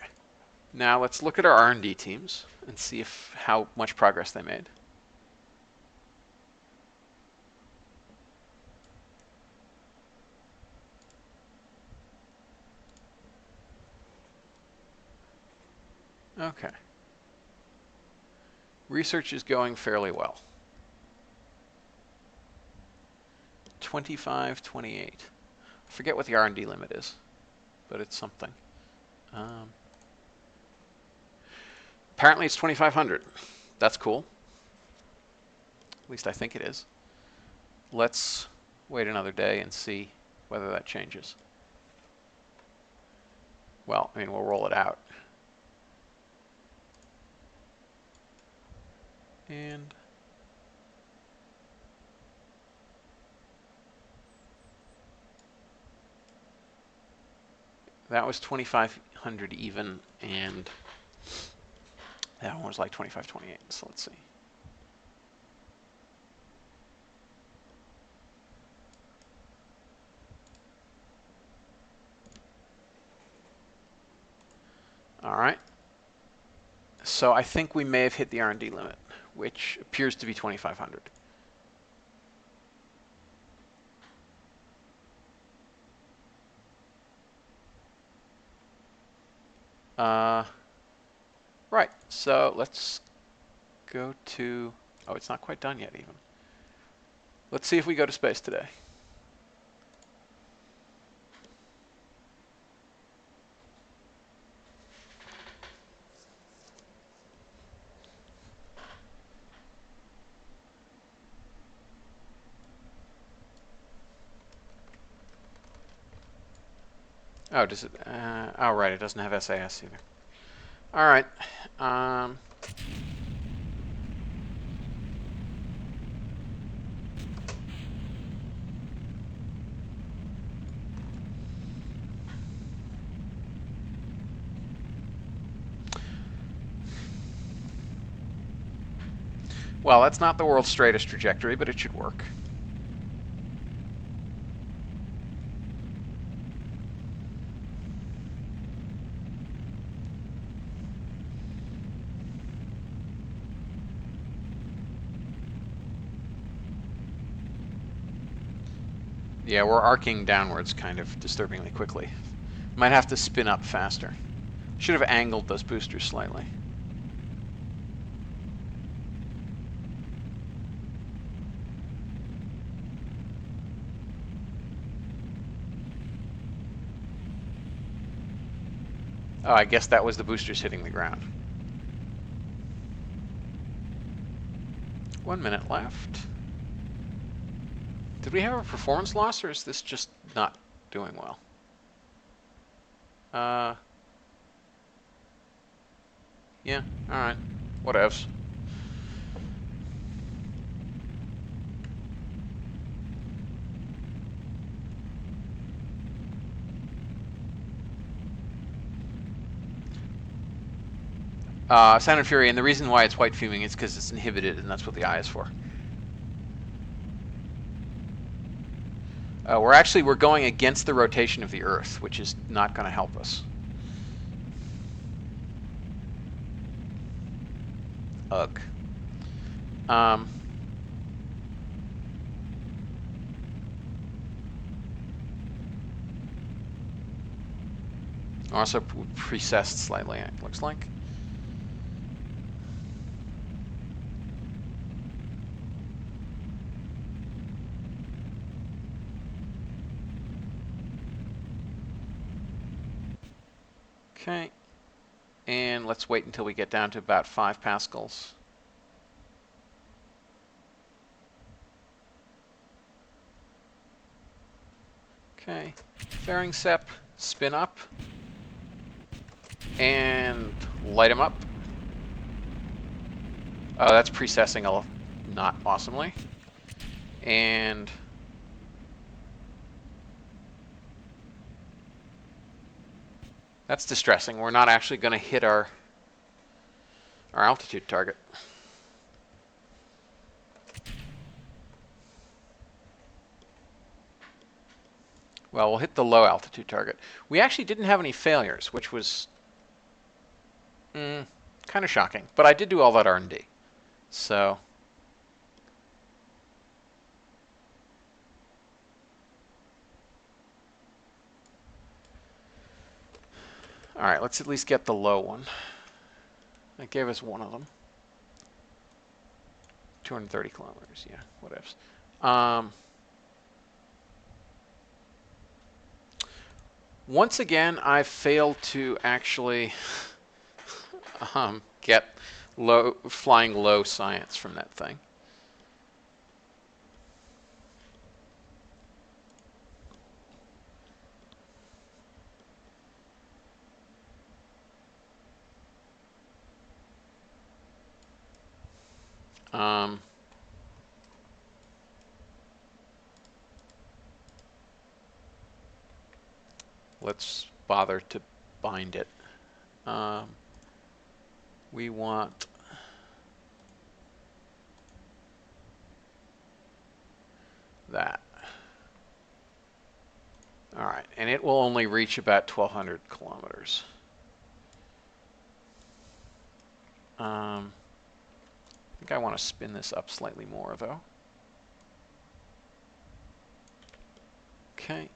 Now let's look at our R&D teams and see how much progress they made. Okay. Research is going fairly well. 25, 28. I forget what the R&D limit is, but it's something. Apparently it's 2,500. That's cool. At least I think it is. Let's wait another day and see whether that changes. Well, I mean, we'll roll it out. And that was 2,500 even, and that one was like 25, 28. So let's see. All right. So I think we may have hit the R&D limit, which appears to be 2,500. Right, so let's go to, oh, it's not quite done yet even. Let's see if we go to space today. Oh, does it? Oh, right, it doesn't have SAS either. All right. Well, that's not the world's straightest trajectory, but it should work. Yeah, we're arcing downwards kind of disturbingly quickly. Might have to spin up faster. Should have angled those boosters slightly. Oh, I guess that was the boosters hitting the ground. 1 minute left. Did we have a performance loss, or is this just not doing well? Yeah, alright. Whatevs. Sound and Fury, and the reason why it's white fuming is because it's inhibited, and that's what the eye is for. We're going against the rotation of the Earth, which is not going to help us. Ugh. Also precessed slightly, it looks like. Okay, and let's wait until we get down to about 5 pascals. Okay, fairing sep, spin up, and light them up. Oh, that's precessing not awesomely. And that's distressing. We're not actually going to hit our altitude target. Well, we'll hit the low altitude target. We actually didn't have any failures, which was kind of shocking. But I did do all that R&D. So all right, let's at least get the low one. That gave us one of them. 230 kilometers, yeah, whatevs. Once again, I failed to actually get flying low science from that thing. Let's bother to bind it. We want that. All right, and it will only reach about 1,200 kilometers. I think I want to spin this up slightly more, though. Okay.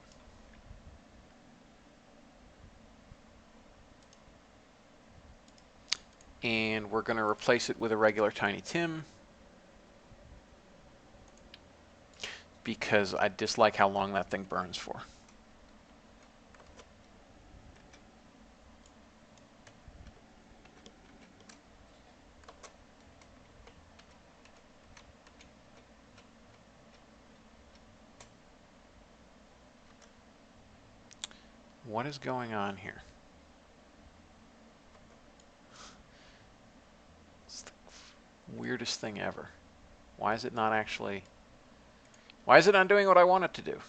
And we're going to replace it with a regular Tiny Tim, because I dislike how long that thing burns for. What is going on here? It's the weirdest thing ever. Why is it not actually... Why is it not doing what I want it to do?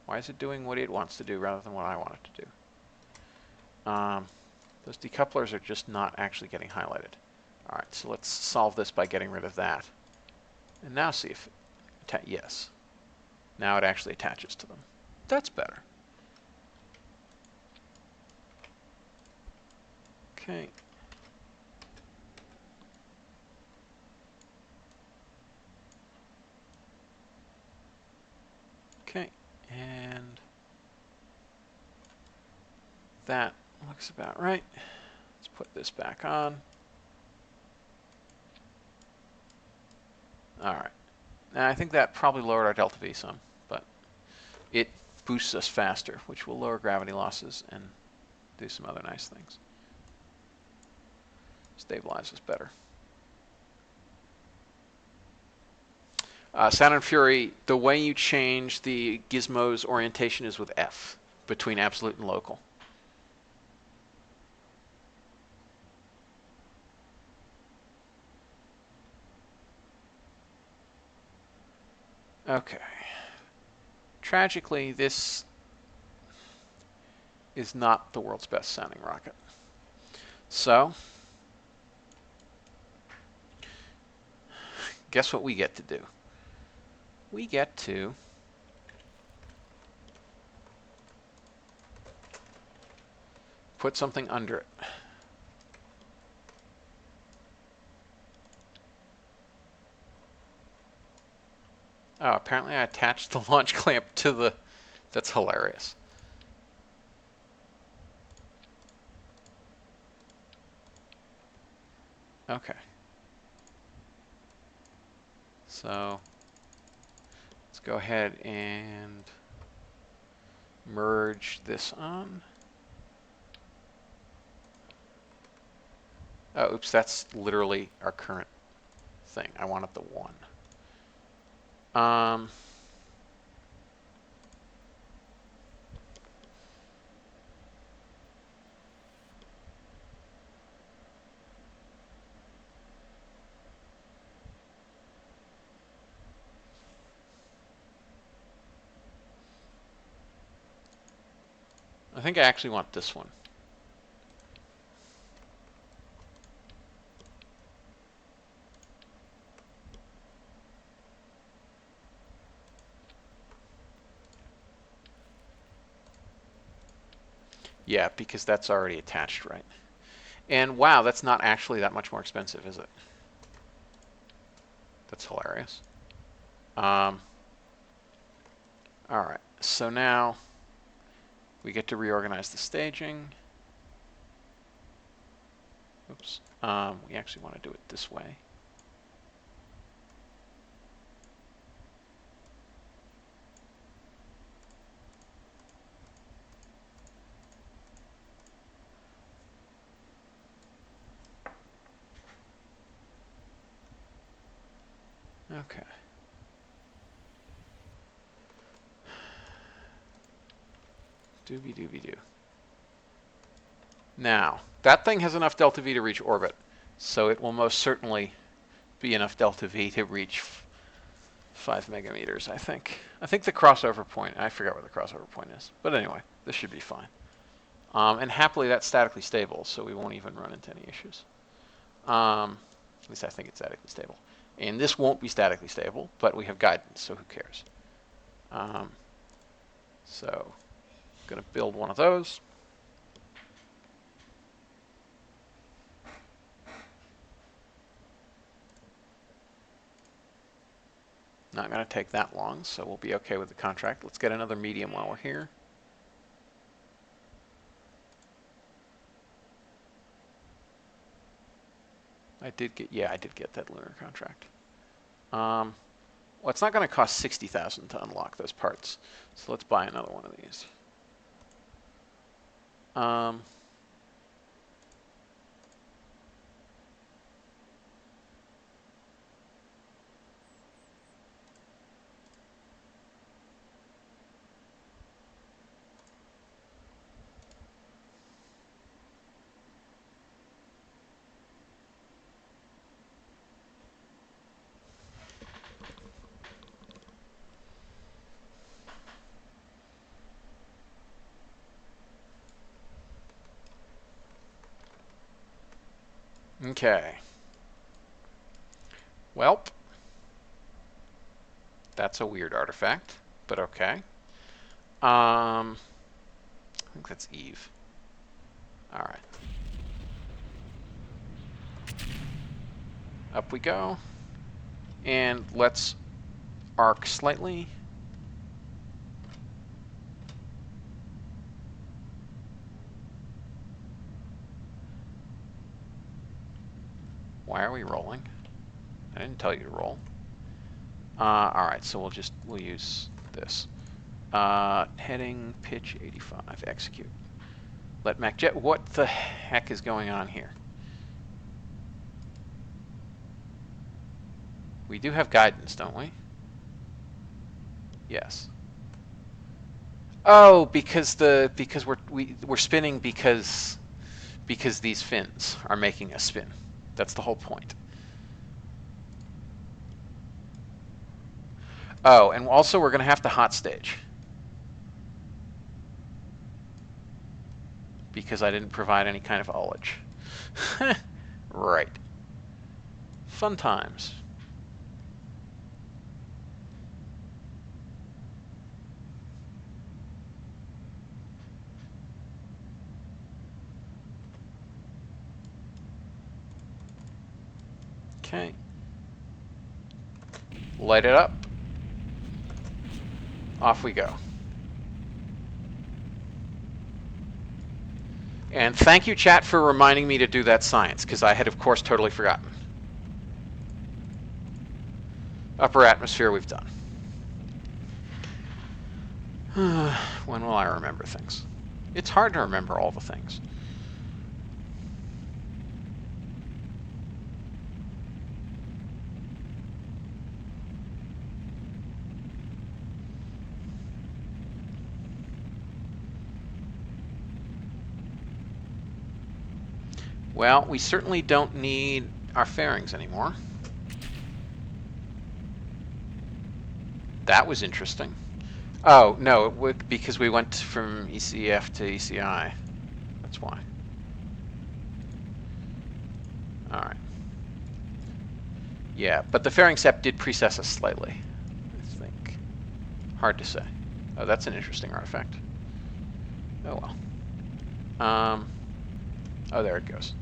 Why is it doing what it wants to do rather than what I want it to do? Those decouplers are just not actually getting highlighted. All right, so let's solve this by getting rid of that. And now see if it yes. Now it actually attaches to them. That's better. Okay. Okay, and that looks about right. Let's put this back on. All right. Now I think that probably lowered our delta V some, but it boosts us faster, which will lower gravity losses and do some other nice things. Stabilize us better. Sound and Fury, the way you change the gizmo's orientation is with F, between absolute and local. Okay. Tragically, this is not the world's best sounding rocket. So, guess what we get to do? We get to put something under it. Oh, apparently I attached the launch clamp to the... That's hilarious. Okay. So, let's go ahead and merge this on. Oh, oops, that's literally our current thing. I wanted the 1. I think I actually want this one. Yeah, because that's already attached, right? And wow, that's not actually that much more expensive, is it? That's hilarious. All right, so now we get to reorganize the staging. Oops. We actually want to do it this way. Okay. Doobie-doobie-doo. Now, that thing has enough delta V to reach orbit, so it will most certainly be enough delta V to reach 5 megameters, I think. I think the crossover point, I forgot what the crossover point is. But anyway, this should be fine. And happily, that's statically stable, so we won't even run into any issues. At least I think it's statically stable. And this won't be statically stable, but we have guidance, so who cares? So, I'm going to build one of those. Not going to take that long, so we'll be okay with the contract. Let's get another medium while we're here. I did get that lunar contract. Well, it's not going to cost 60,000 to unlock those parts, so let's buy another one of these. Okay. Welp. That's a weird artifact, but okay. I think that's Eve. All right. Up we go. And let's arc slightly. Why are we rolling? I didn't tell you to roll. All right, so we'll use this. Heading pitch 85, execute. Let MechJeb. What the heck is going on here? We do have guidance, don't we? Yes. Oh, because we're spinning because these fins are making us spin. That's the whole point. Oh, and also we're going to have to hot stage. Because I didn't provide any kind of ullage. Right. Fun times. Okay. Light it up. Off we go. And thank you, chat, for reminding me to do that science, because I had, of course, totally forgotten. Upper atmosphere we've done. When will I remember things? It's hard to remember all the things. Well, we certainly don't need our fairings anymore. That was interesting. Oh, no, because we went from ECF to ECI. That's why. All right. Yeah, but the fairing SEP did precess us slightly, I think. Hard to say. Oh, that's an interesting artifact. Oh, well. Oh, there it goes.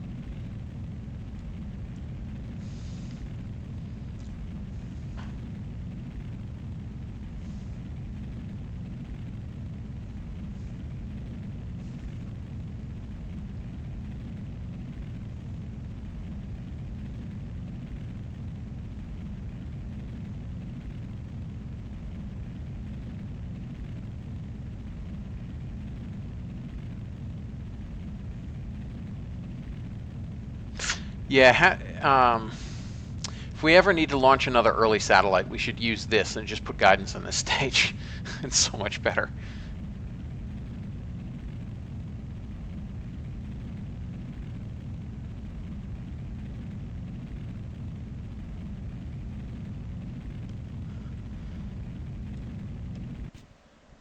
Yeah, if we ever need to launch another early satellite, we should use this and just put guidance on this stage. It's so much better.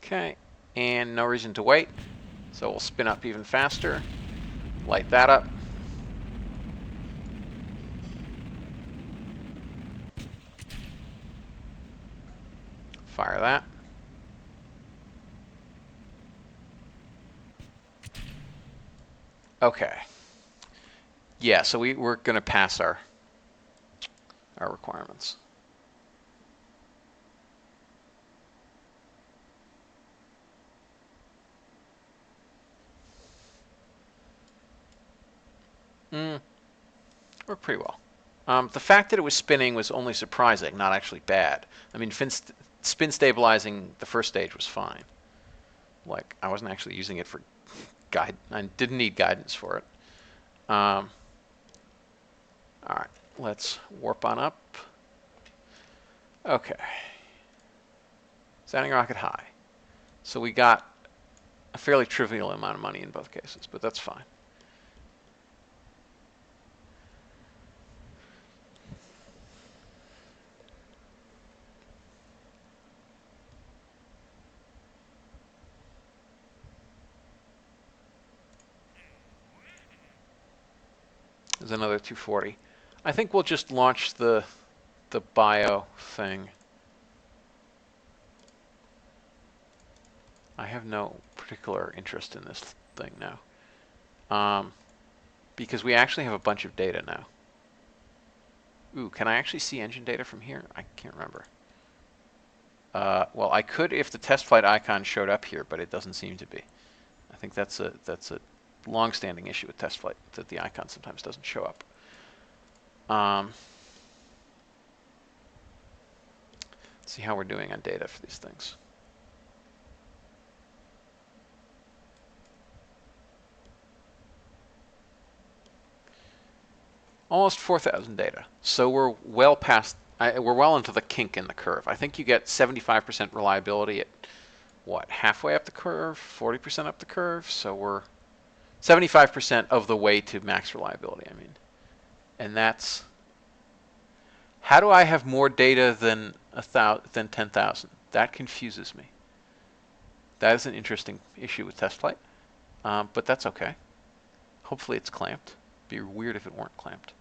Okay, and no reason to wait, so we'll spin up even faster, light that up. Fire that. Okay. Yeah, so we're going to pass our requirements. Worked pretty well. The fact that it was spinning was only surprising, not actually bad. I mean, spin stabilizing the first stage was fine. Like, I wasn't actually using it for guide. I didn't need guidance for it. All right, let's warp on up. Okay. Sounding rocket high. So we got a fairly trivial amount of money in both cases, but that's fine. There's another 240. I think we'll just launch the bio thing. I have no particular interest in this thing now. Because we actually have a bunch of data now. Ooh, can I actually see engine data from here? I can't remember. Well, I could if the TestFlight icon showed up here, but it doesn't seem to be. I think that's a long-standing issue with TestFlight, that the icon sometimes doesn't show up. Let's see how we're doing on data for these things. Almost 4,000 data. So we're well past, we're well into the kink in the curve. I think you get 75% reliability at, what, halfway up the curve, 40% up the curve? So we're 75% of the way to max reliability, I mean. And that's, how do I have more data than 10,000? That confuses me. That is an interesting issue with TestFlight, but that's okay. Hopefully it's clamped. It'd be weird if it weren't clamped.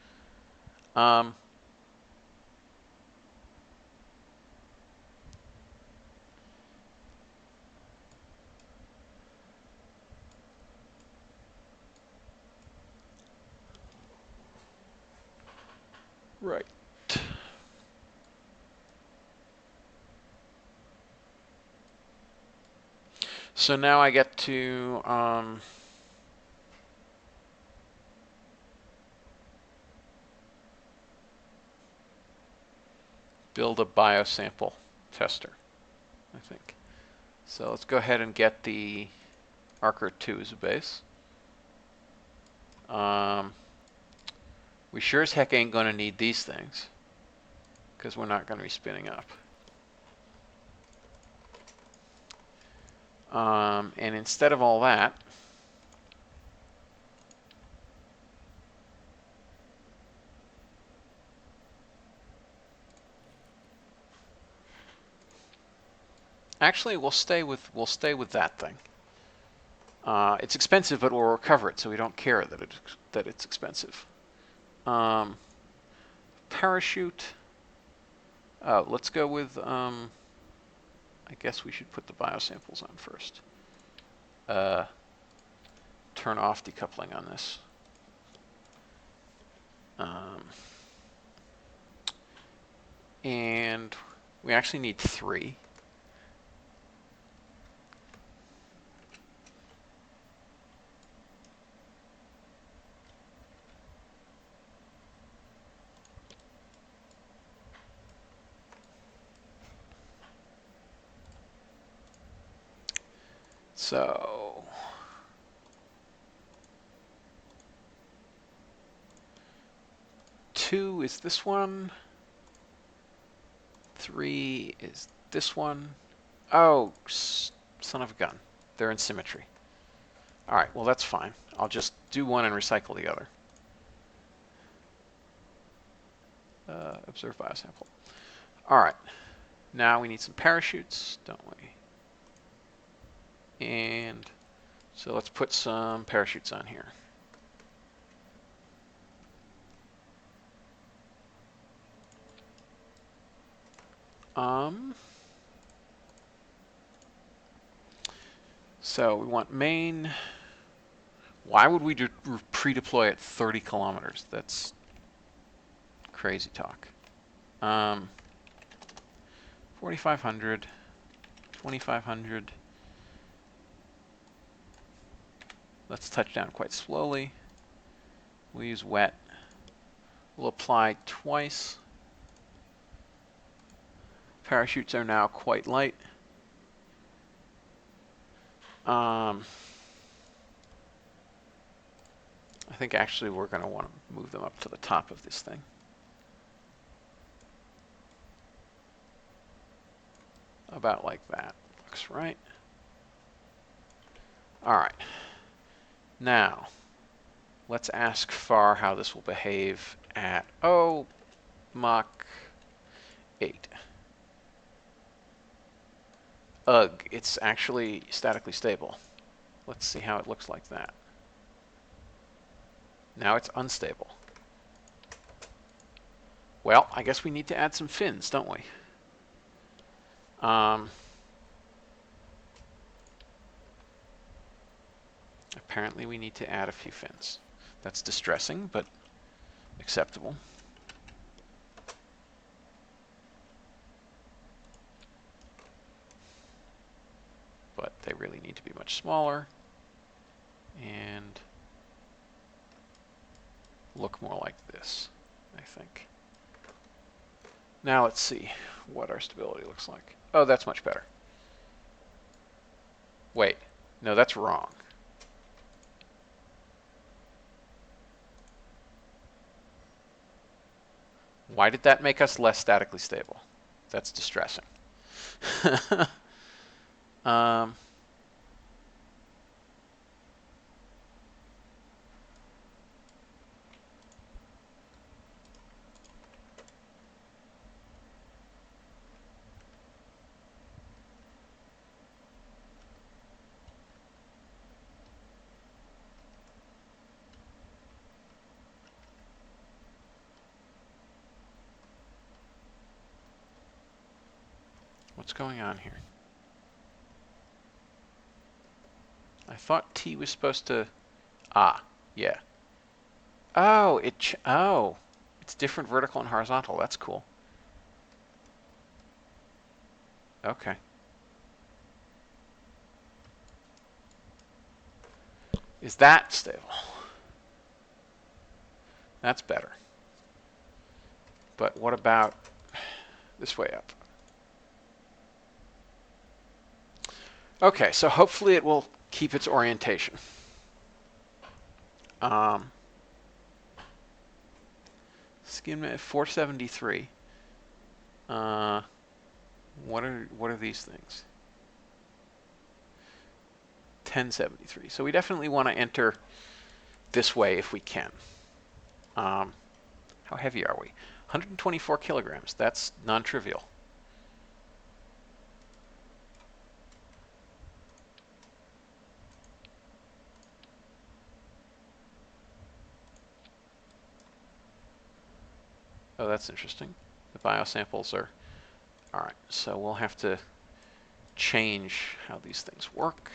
Right. So now I get to build a biosample tester, I think. So let's go ahead and get the Archer 2 as a base. We sure as heck ain't going to need these things, because we're not going to be spinning up. And instead of all that, actually we'll stay with that thing. It's expensive, but we'll recover it, so we don't care that it's expensive. Parachute. Oh, let's go with. I guess we should put the biosamples on first. Turn off decoupling on this. And we actually need 3. So two is this one. 3 is this one. Oh, son of a gun. They're in symmetry. All right, well, that's fine. I'll just do one and recycle the other. Observe biosample. All right, now we need some parachutes, don't we? And so let's put some parachutes on here. So we want main. Why would we pre-deploy at 30 kilometers? That's crazy talk. 4,500, 2,500. Let's touch down quite slowly. We'll use wet. We'll apply twice. Parachutes are now quite light. I think actually we're going to want to move them up to the top of this thing. About like that. Looks right. All right. Now, let's ask FAR how this will behave at, Mach 8. Ugh, it's actually statically stable. Let's see how it looks like that. Now it's unstable. Well, I guess we need to add some fins, don't we? Apparently we need to add a few fins. That's distressing, but acceptable. But they really need to be much smaller and look more like this, I think. Now let's see what our stability looks like. Oh, that's much better. Wait, no, that's wrong. Why did that make us less statically stable? That's distressing. What's going on here? I thought T was supposed to... Ah, yeah. Oh, it's different vertical and horizontal. That's cool. Okay. Is that stable? That's better. But what about this way up? Okay, so hopefully it will keep its orientation. Skin 473. What are these things? 1073. So we definitely want to enter this way if we can. How heavy are we? 124 kilograms. That's non-trivial. Oh, that's interesting. The biosamples are... All right, so we'll have to change how these things work.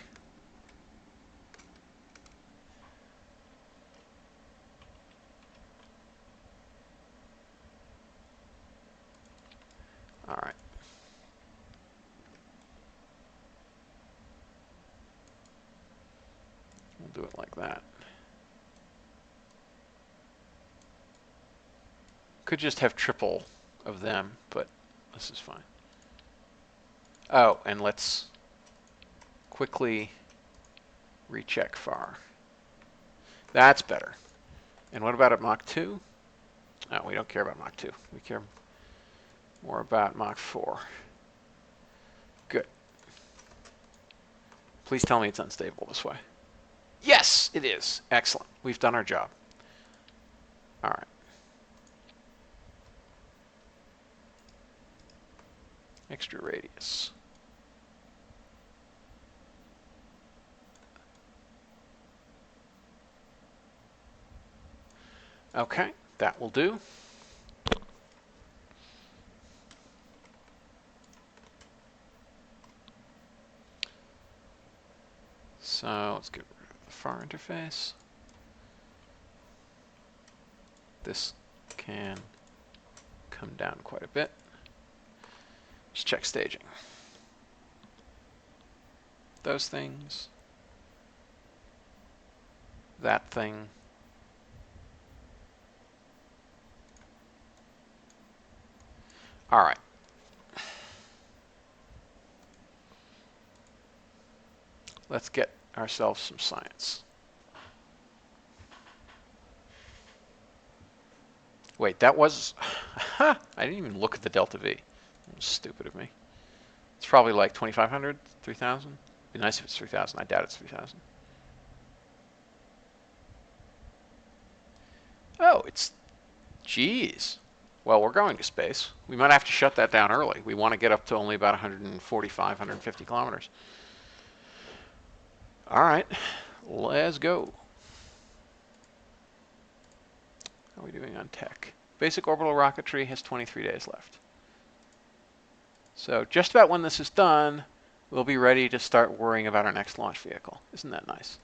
All right. We'll do it like that. Could just have triple of them, but this is fine. Oh, and let's quickly recheck FAR. That's better. And what about at Mach 2? No, we don't care about Mach 2. We care more about Mach 4. Good. Please tell me it's unstable this way. Yes, it is. Excellent. We've done our job. All right. Extra radius. Okay, that will do. So let's get rid of the FAR interface. This can come down quite a bit. Just check staging. Those things. That thing. All right. Let's get ourselves some science. Wait, that was... I didn't even look at the delta V. That was stupid of me. It's probably like 2,500, 3,000. It'd be nice if it's 3,000. I doubt it's 3,000. Oh, it's... Geez. Well, we're going to space. We might have to shut that down early. We want to get up to only about 145, 150 kilometers. All right, let's go. How are we doing on tech? Basic orbital rocketry has 23 days left. So just about when this is done, we'll be ready to start worrying about our next launch vehicle. Isn't that nice?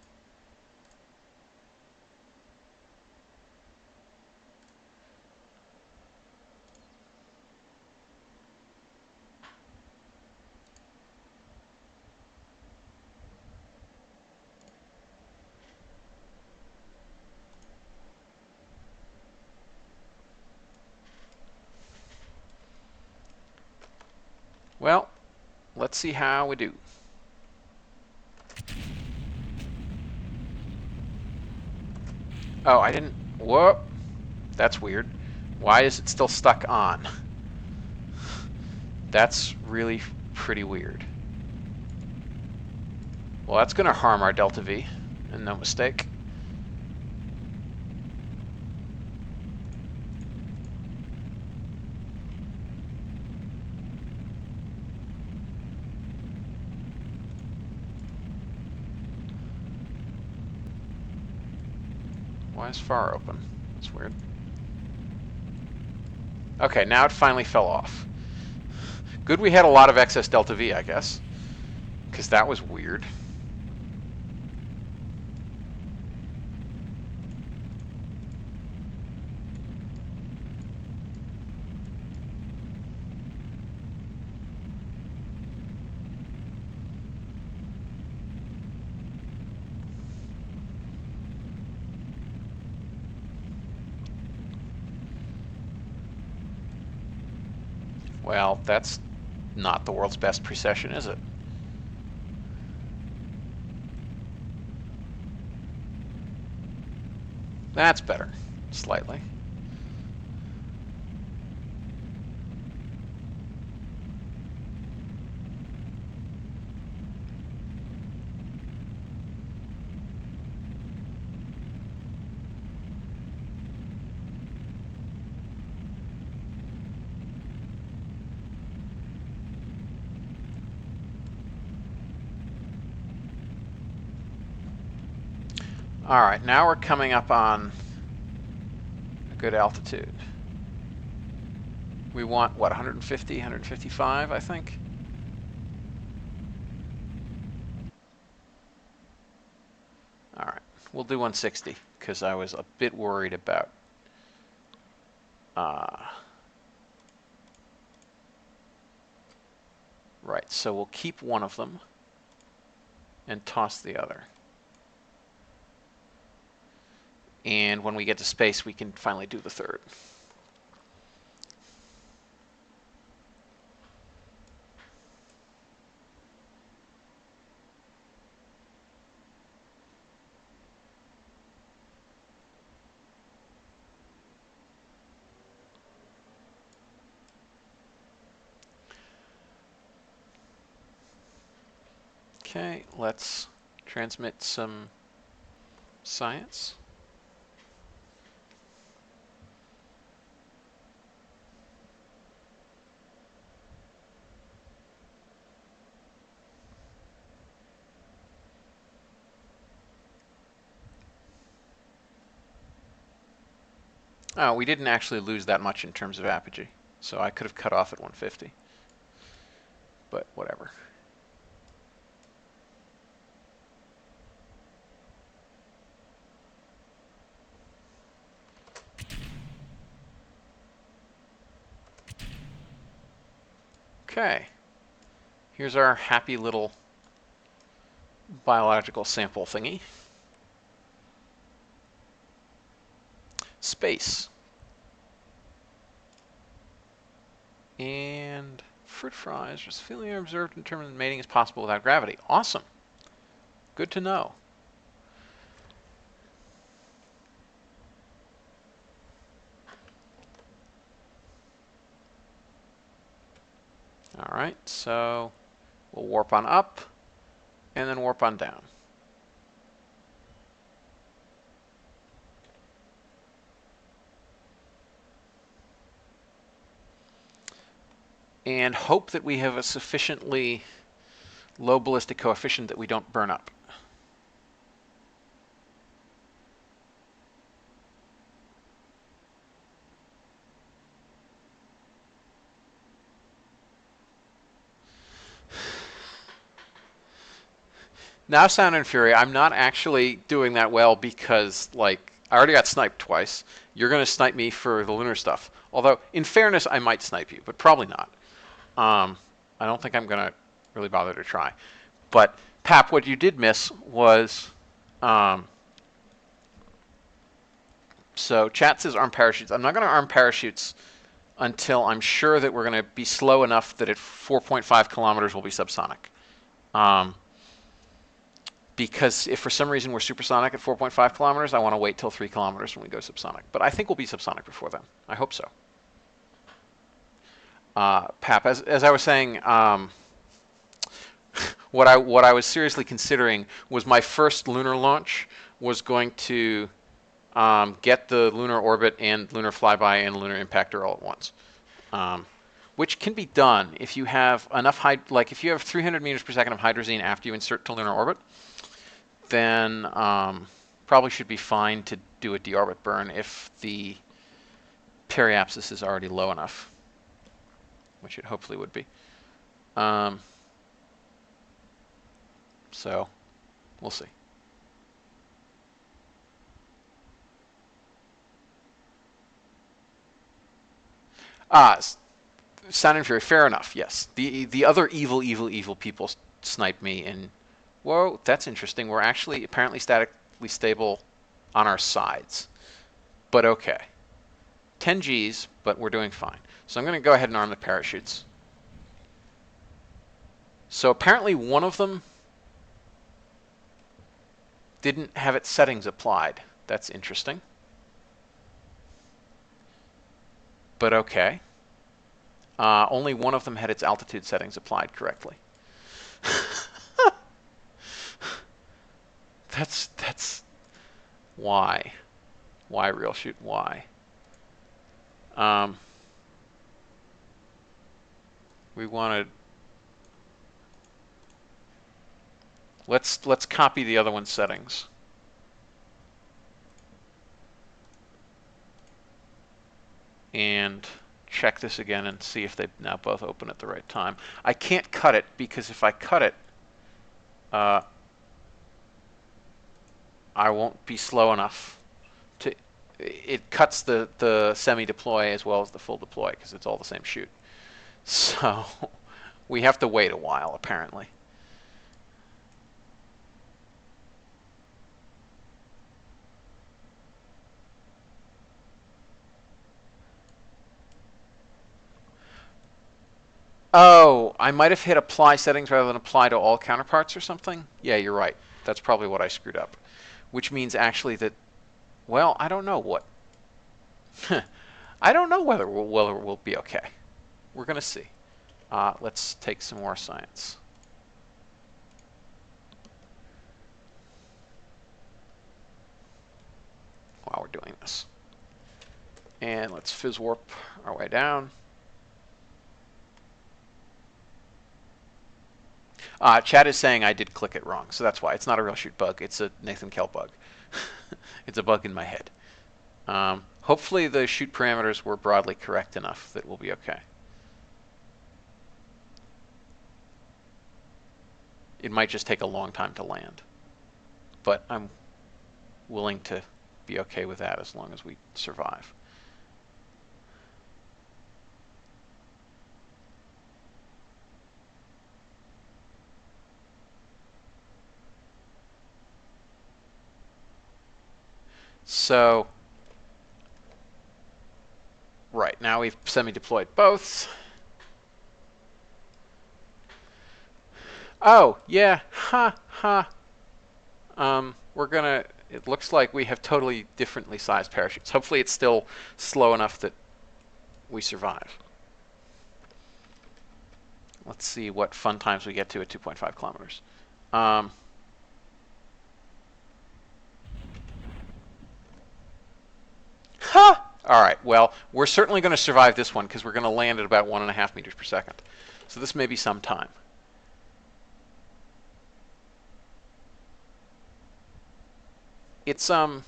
Well, let's see how we do. Oh, I didn't. Whoop. That's weird. Why is it still stuck on? That's really pretty weird. Well, that's going to harm our delta V, and no mistake. Why is FAR open? That's weird. Okay, now it finally fell off. Good we had a lot of excess delta V, I guess, because that was weird. Well, that's not the world's best precession, is it? That's better, slightly. All right, now we're coming up on a good altitude. We want, what, 150, 155, I think? All right, we'll do 160, because I was a bit worried about right, so we'll keep one of them and toss the other. And when we get to space, we can finally do the third. Okay, let's transmit some science. Oh, we didn't actually lose that much in terms of apogee, so I could have cut off at 150, but whatever. Okay, here's our happy little biological sample thingy. Space. And fruit fries, just feeling observed and determined mating is possible without gravity. Awesome. Good to know. All right, so we'll warp on up and then warp on down. And hope that we have a sufficiently low ballistic coefficient that we don't burn up. Now, Sound and Fury, I'm not actually doing that well because, like, I already got sniped twice. You're going to snipe me for the lunar stuff. Although, in fairness, I might snipe you, but probably not. I don't think I'm going to really bother to try. But, Pap, what you did miss was... so, chat says arm parachutes. I'm not going to arm parachutes until I'm sure that we're going to be slow enough that at 4.5 kilometers we'll be subsonic. Because if for some reason we're supersonic at 4.5 kilometers, I want to wait till 3 kilometers when we go subsonic. But I think we'll be subsonic before then. I hope so. Pap, as I was saying, what I was seriously considering was my first lunar launch was going to get the lunar orbit and lunar flyby and lunar impactor all at once, which can be done if you have enough like if you have 300 meters per second of hydrazine after you insert to lunar orbit, then probably should be fine to do a deorbit burn if the periapsis is already low enough, which it hopefully would be. So we'll see. Sound and Fury, fair enough, yes. The other evil people snipe me, and whoa, that's interesting. We're actually apparently statically stable on our sides. But okay. 10 Gs, but we're doing fine. So I'm going to go ahead and arm the parachutes. So apparently one of them didn't have its settings applied. That's interesting. But okay. Only one of them had its altitude settings applied correctly. That's why RealChute, why? We wanted. Let's copy the other one's settings. And check this again and see if they now both open at the right time. I can't cut it because if I cut it, I won't be slow enough to. It cuts the semi-deploy as well as the full deploy because it's all the same chute. So we have to wait a while apparently. Oh, I might have hit apply settings rather than apply to all counterparts or something. Yeah, you're right. That's probably what I screwed up. Which means actually that, well, I don't know what. I don't know whether we'll be okay. We're going to see. Let's take some more science. While we're doing this. And let's fizz warp our way down. Chat is saying I did click it wrong, so that's why. It's not a RealChute bug. It's a Nathan Kell bug. It's a bug in my head. Hopefully the chute parameters were broadly correct enough that we'll be okay. It might just take a long time to land. But I'm willing to be okay with that as long as we survive. So, right, now we've semi-deployed both. Oh, yeah, we're gonna, it looks like we have totally differently sized parachutes. Hopefully it's still slow enough that we survive. Let's see what fun times we get to at 2.5 kilometers. All right, well, we're certainly going to survive this one because we're going to land at about 1.5 meters per second. So this may be some time. It's, do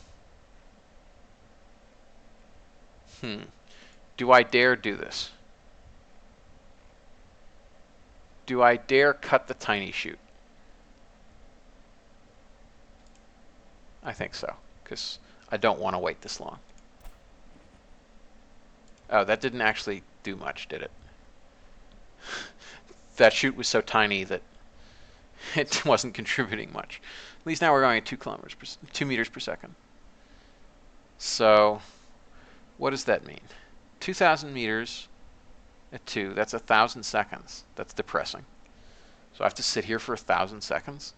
I dare do this? Do I dare cut the tiny chute? I think so, because I don't want to wait this long. Oh, that didn't actually do much, did it? That chute was so tiny that it wasn't contributing much. At least now we're going at 2 meters per second. So, what does that mean? 2,000 meters at 2, that's 1,000 seconds. That's depressing. So I have to sit here for 1,000 seconds?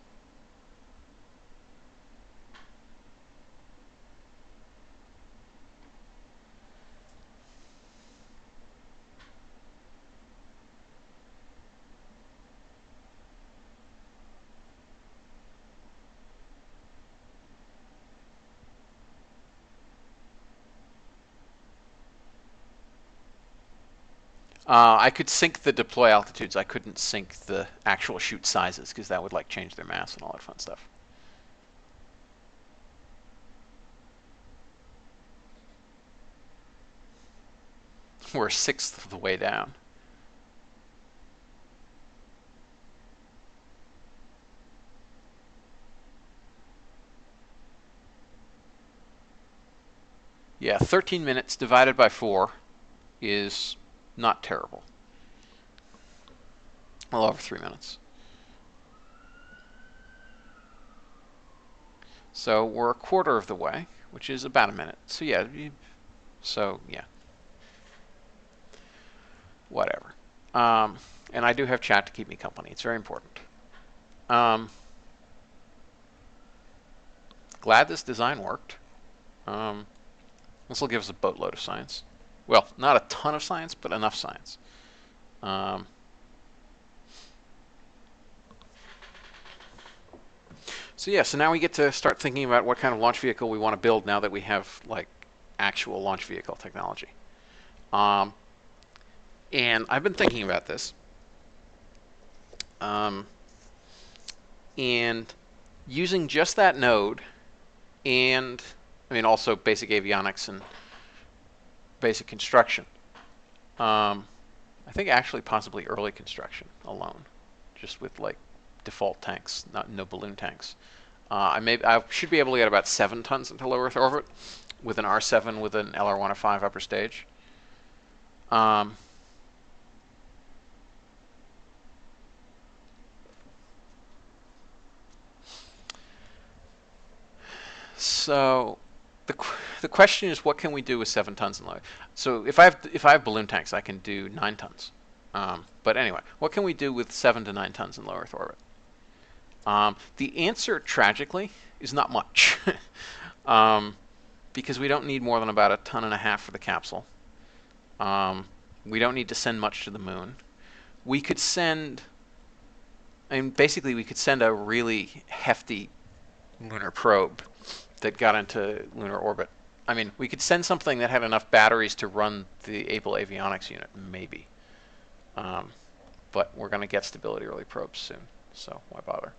I could sync the deploy altitudes. I couldn't sync the actual chute sizes because that would like change their mass and all that fun stuff. We're 1/6 of the way down. Yeah, 13 minutes divided by 4 is not terrible. A little over 3 minutes. So we're a quarter of the way, which is about a minute. So yeah, whatever. And I do have chat to keep me company. It's very important. Glad this design worked. This will give us a boatload of science. Well, not a ton of science, but enough science. So yeah, so now we get to start thinking about what kind of launch vehicle we want to build now that we have like actual launch vehicle technology. And I've been thinking about this. And using just that node and, I mean, also basic avionics and basic construction. I think actually possibly early construction alone, just with like default tanks, no balloon tanks. I should be able to get about 7 tons into low Earth orbit with an R7 with an LR105 upper stage. So the question is, what can we do with 7 tons in low? So if I have balloon tanks, I can do 9 tons. But anyway, what can we do with 7 to 9 tons in low Earth orbit? The answer, tragically, is not much. Because we don't need more than about 1.5 tons for the capsule. We don't need to send much to the moon. We could send, I mean, basically we could send a really hefty lunar probe that got into lunar orbit. I mean, we could send something that had enough batteries to run the Able avionics unit, maybe. But we're going to get stability early probes soon, so why bother?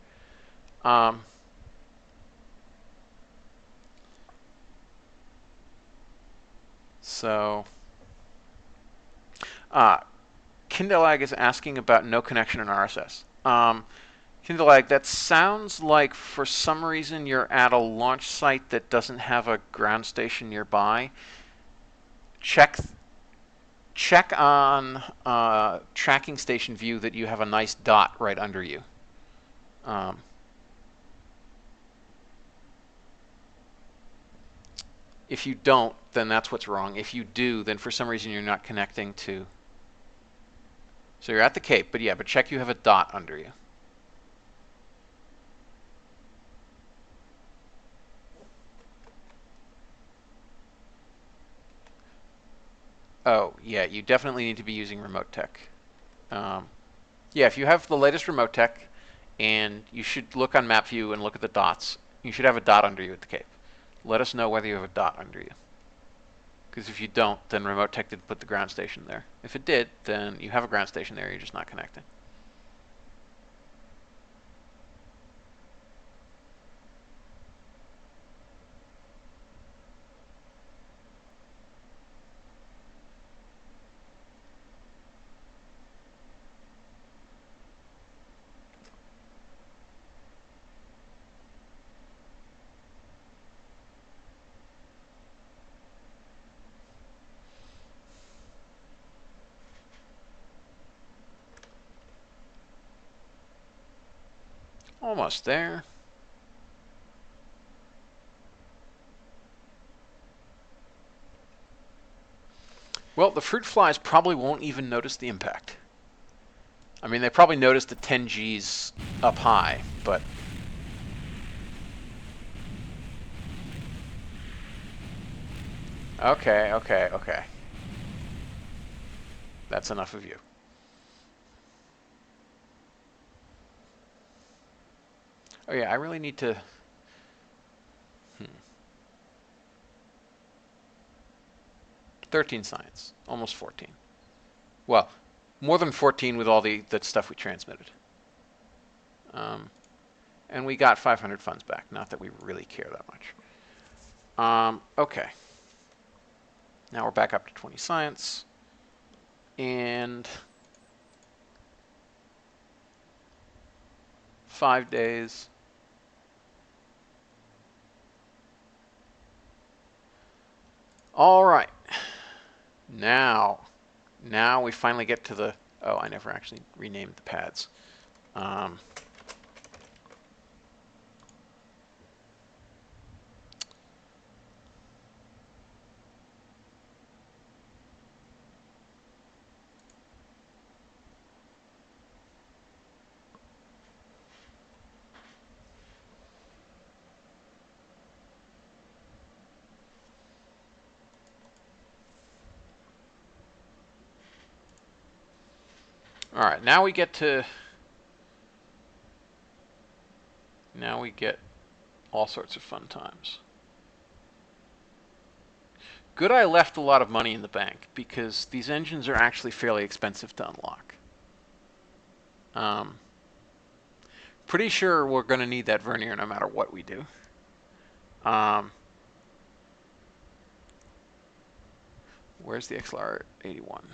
Kindelag is asking about no connection in RSS. Kindelag, that sounds like for some reason you're at a launch site that doesn't have a ground station nearby. Check on tracking station view that you have a nice dot right under you. If you don't, then that's what's wrong. If you do, then for some reason you're not connecting to. So you're at the Cape, but yeah, but check you have a dot under you. Oh, yeah, you definitely need to be using RemoteTech. Yeah, if you have the latest RemoteTech, and you should look on map view and look at the dots, you should have a dot under you at the Cape. Let us know whether you have a dot under you. Because if you don't, then RemoteTech didn't put the ground station there. If it did, then you have a ground station there, you're just not connecting. Almost there. Well, the fruit flies probably won't even notice the impact. I mean, they probably notice the 10 Gs up high, but... Okay, okay, okay. That's enough of you. Oh yeah, I really need to... 13 science, almost 14. Well, more than 14 with all the stuff we transmitted. And we got 500 funds back. Not that we really care that much. Okay. Now we're back up to 20 science. And 5 days. All right. Now we finally get to the... Oh, I never actually renamed the pads. All right, now we get all sorts of fun times. Good I left a lot of money in the bank, because these engines are actually fairly expensive to unlock. Pretty sure we're going to need that vernier no matter what we do. Where's the XLR 81?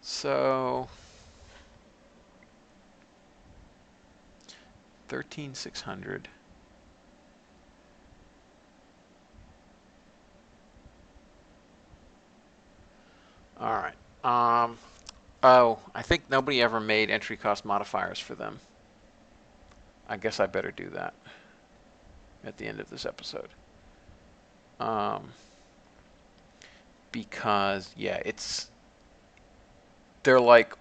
So 13,600. All right. Oh, I think nobody ever made entry cost modifiers for them. I guess I better do that at the end of this episode. Because, yeah, they're like,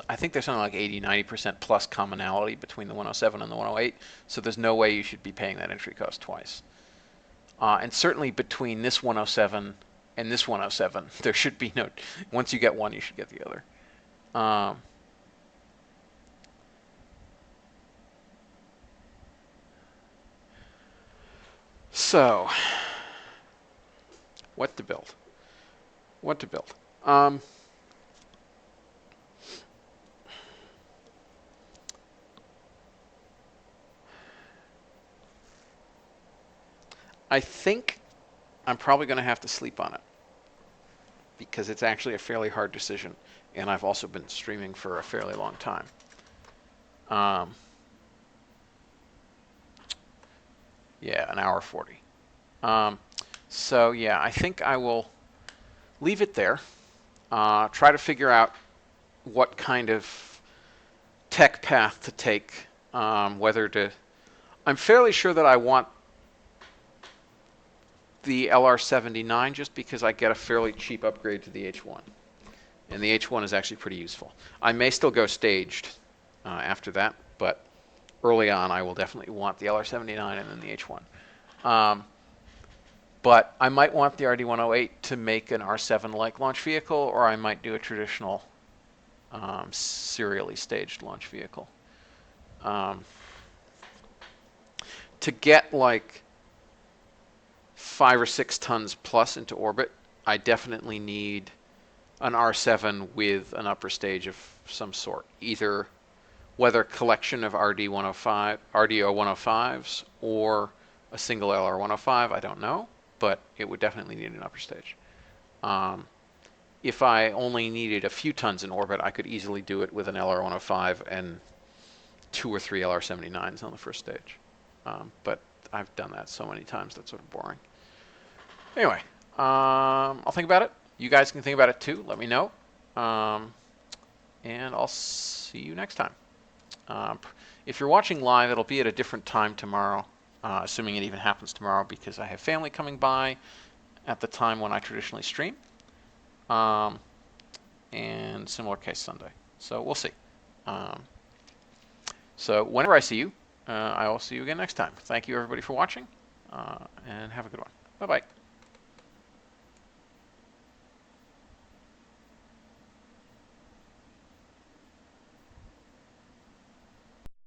I think there's something like 80-90% plus commonality between the 107 and the 108, so there's no way you should be paying that entry cost twice. And certainly between this 107 and this 107, there should be no, once you get one, you should get the other. So, what to build? What to build? I think I'm probably going to have to sleep on it, because it's actually a fairly hard decision, and I've also been streaming for a fairly long time. Yeah, an hour 40. So yeah, I think I will leave it there. Try to figure out what kind of tech path to take, whether to... I'm fairly sure that I want the LR79 just because I get a fairly cheap upgrade to the H1. And the H1 is actually pretty useful. I may still go staged after that, but early on I will definitely want the LR79 and then the H1. But I might want the RD108 to make an R7-like launch vehicle, or I might do a traditional serially staged launch vehicle. To get like 5 or 6 tons plus into orbit, I definitely need an R7 with an upper stage of some sort, either whether collection of RD-0105s or a single LR105, I don't know, but it would definitely need an upper stage. If I only needed a few tons in orbit, I could easily do it with an LR105 and 2 or 3 LR79s on the first stage. But I've done that so many times that's sort of boring. Anyway, I'll think about it. You guys can think about it too. Let me know. And I'll see you next time. If you're watching live, it'll be at a different time tomorrow, assuming it even happens tomorrow, because I have family coming by at the time when I traditionally stream, and similar case Sunday. So we'll see. So whenever I see you, I will see you again next time. Thank you, everybody, for watching, and have a good one. Bye-bye.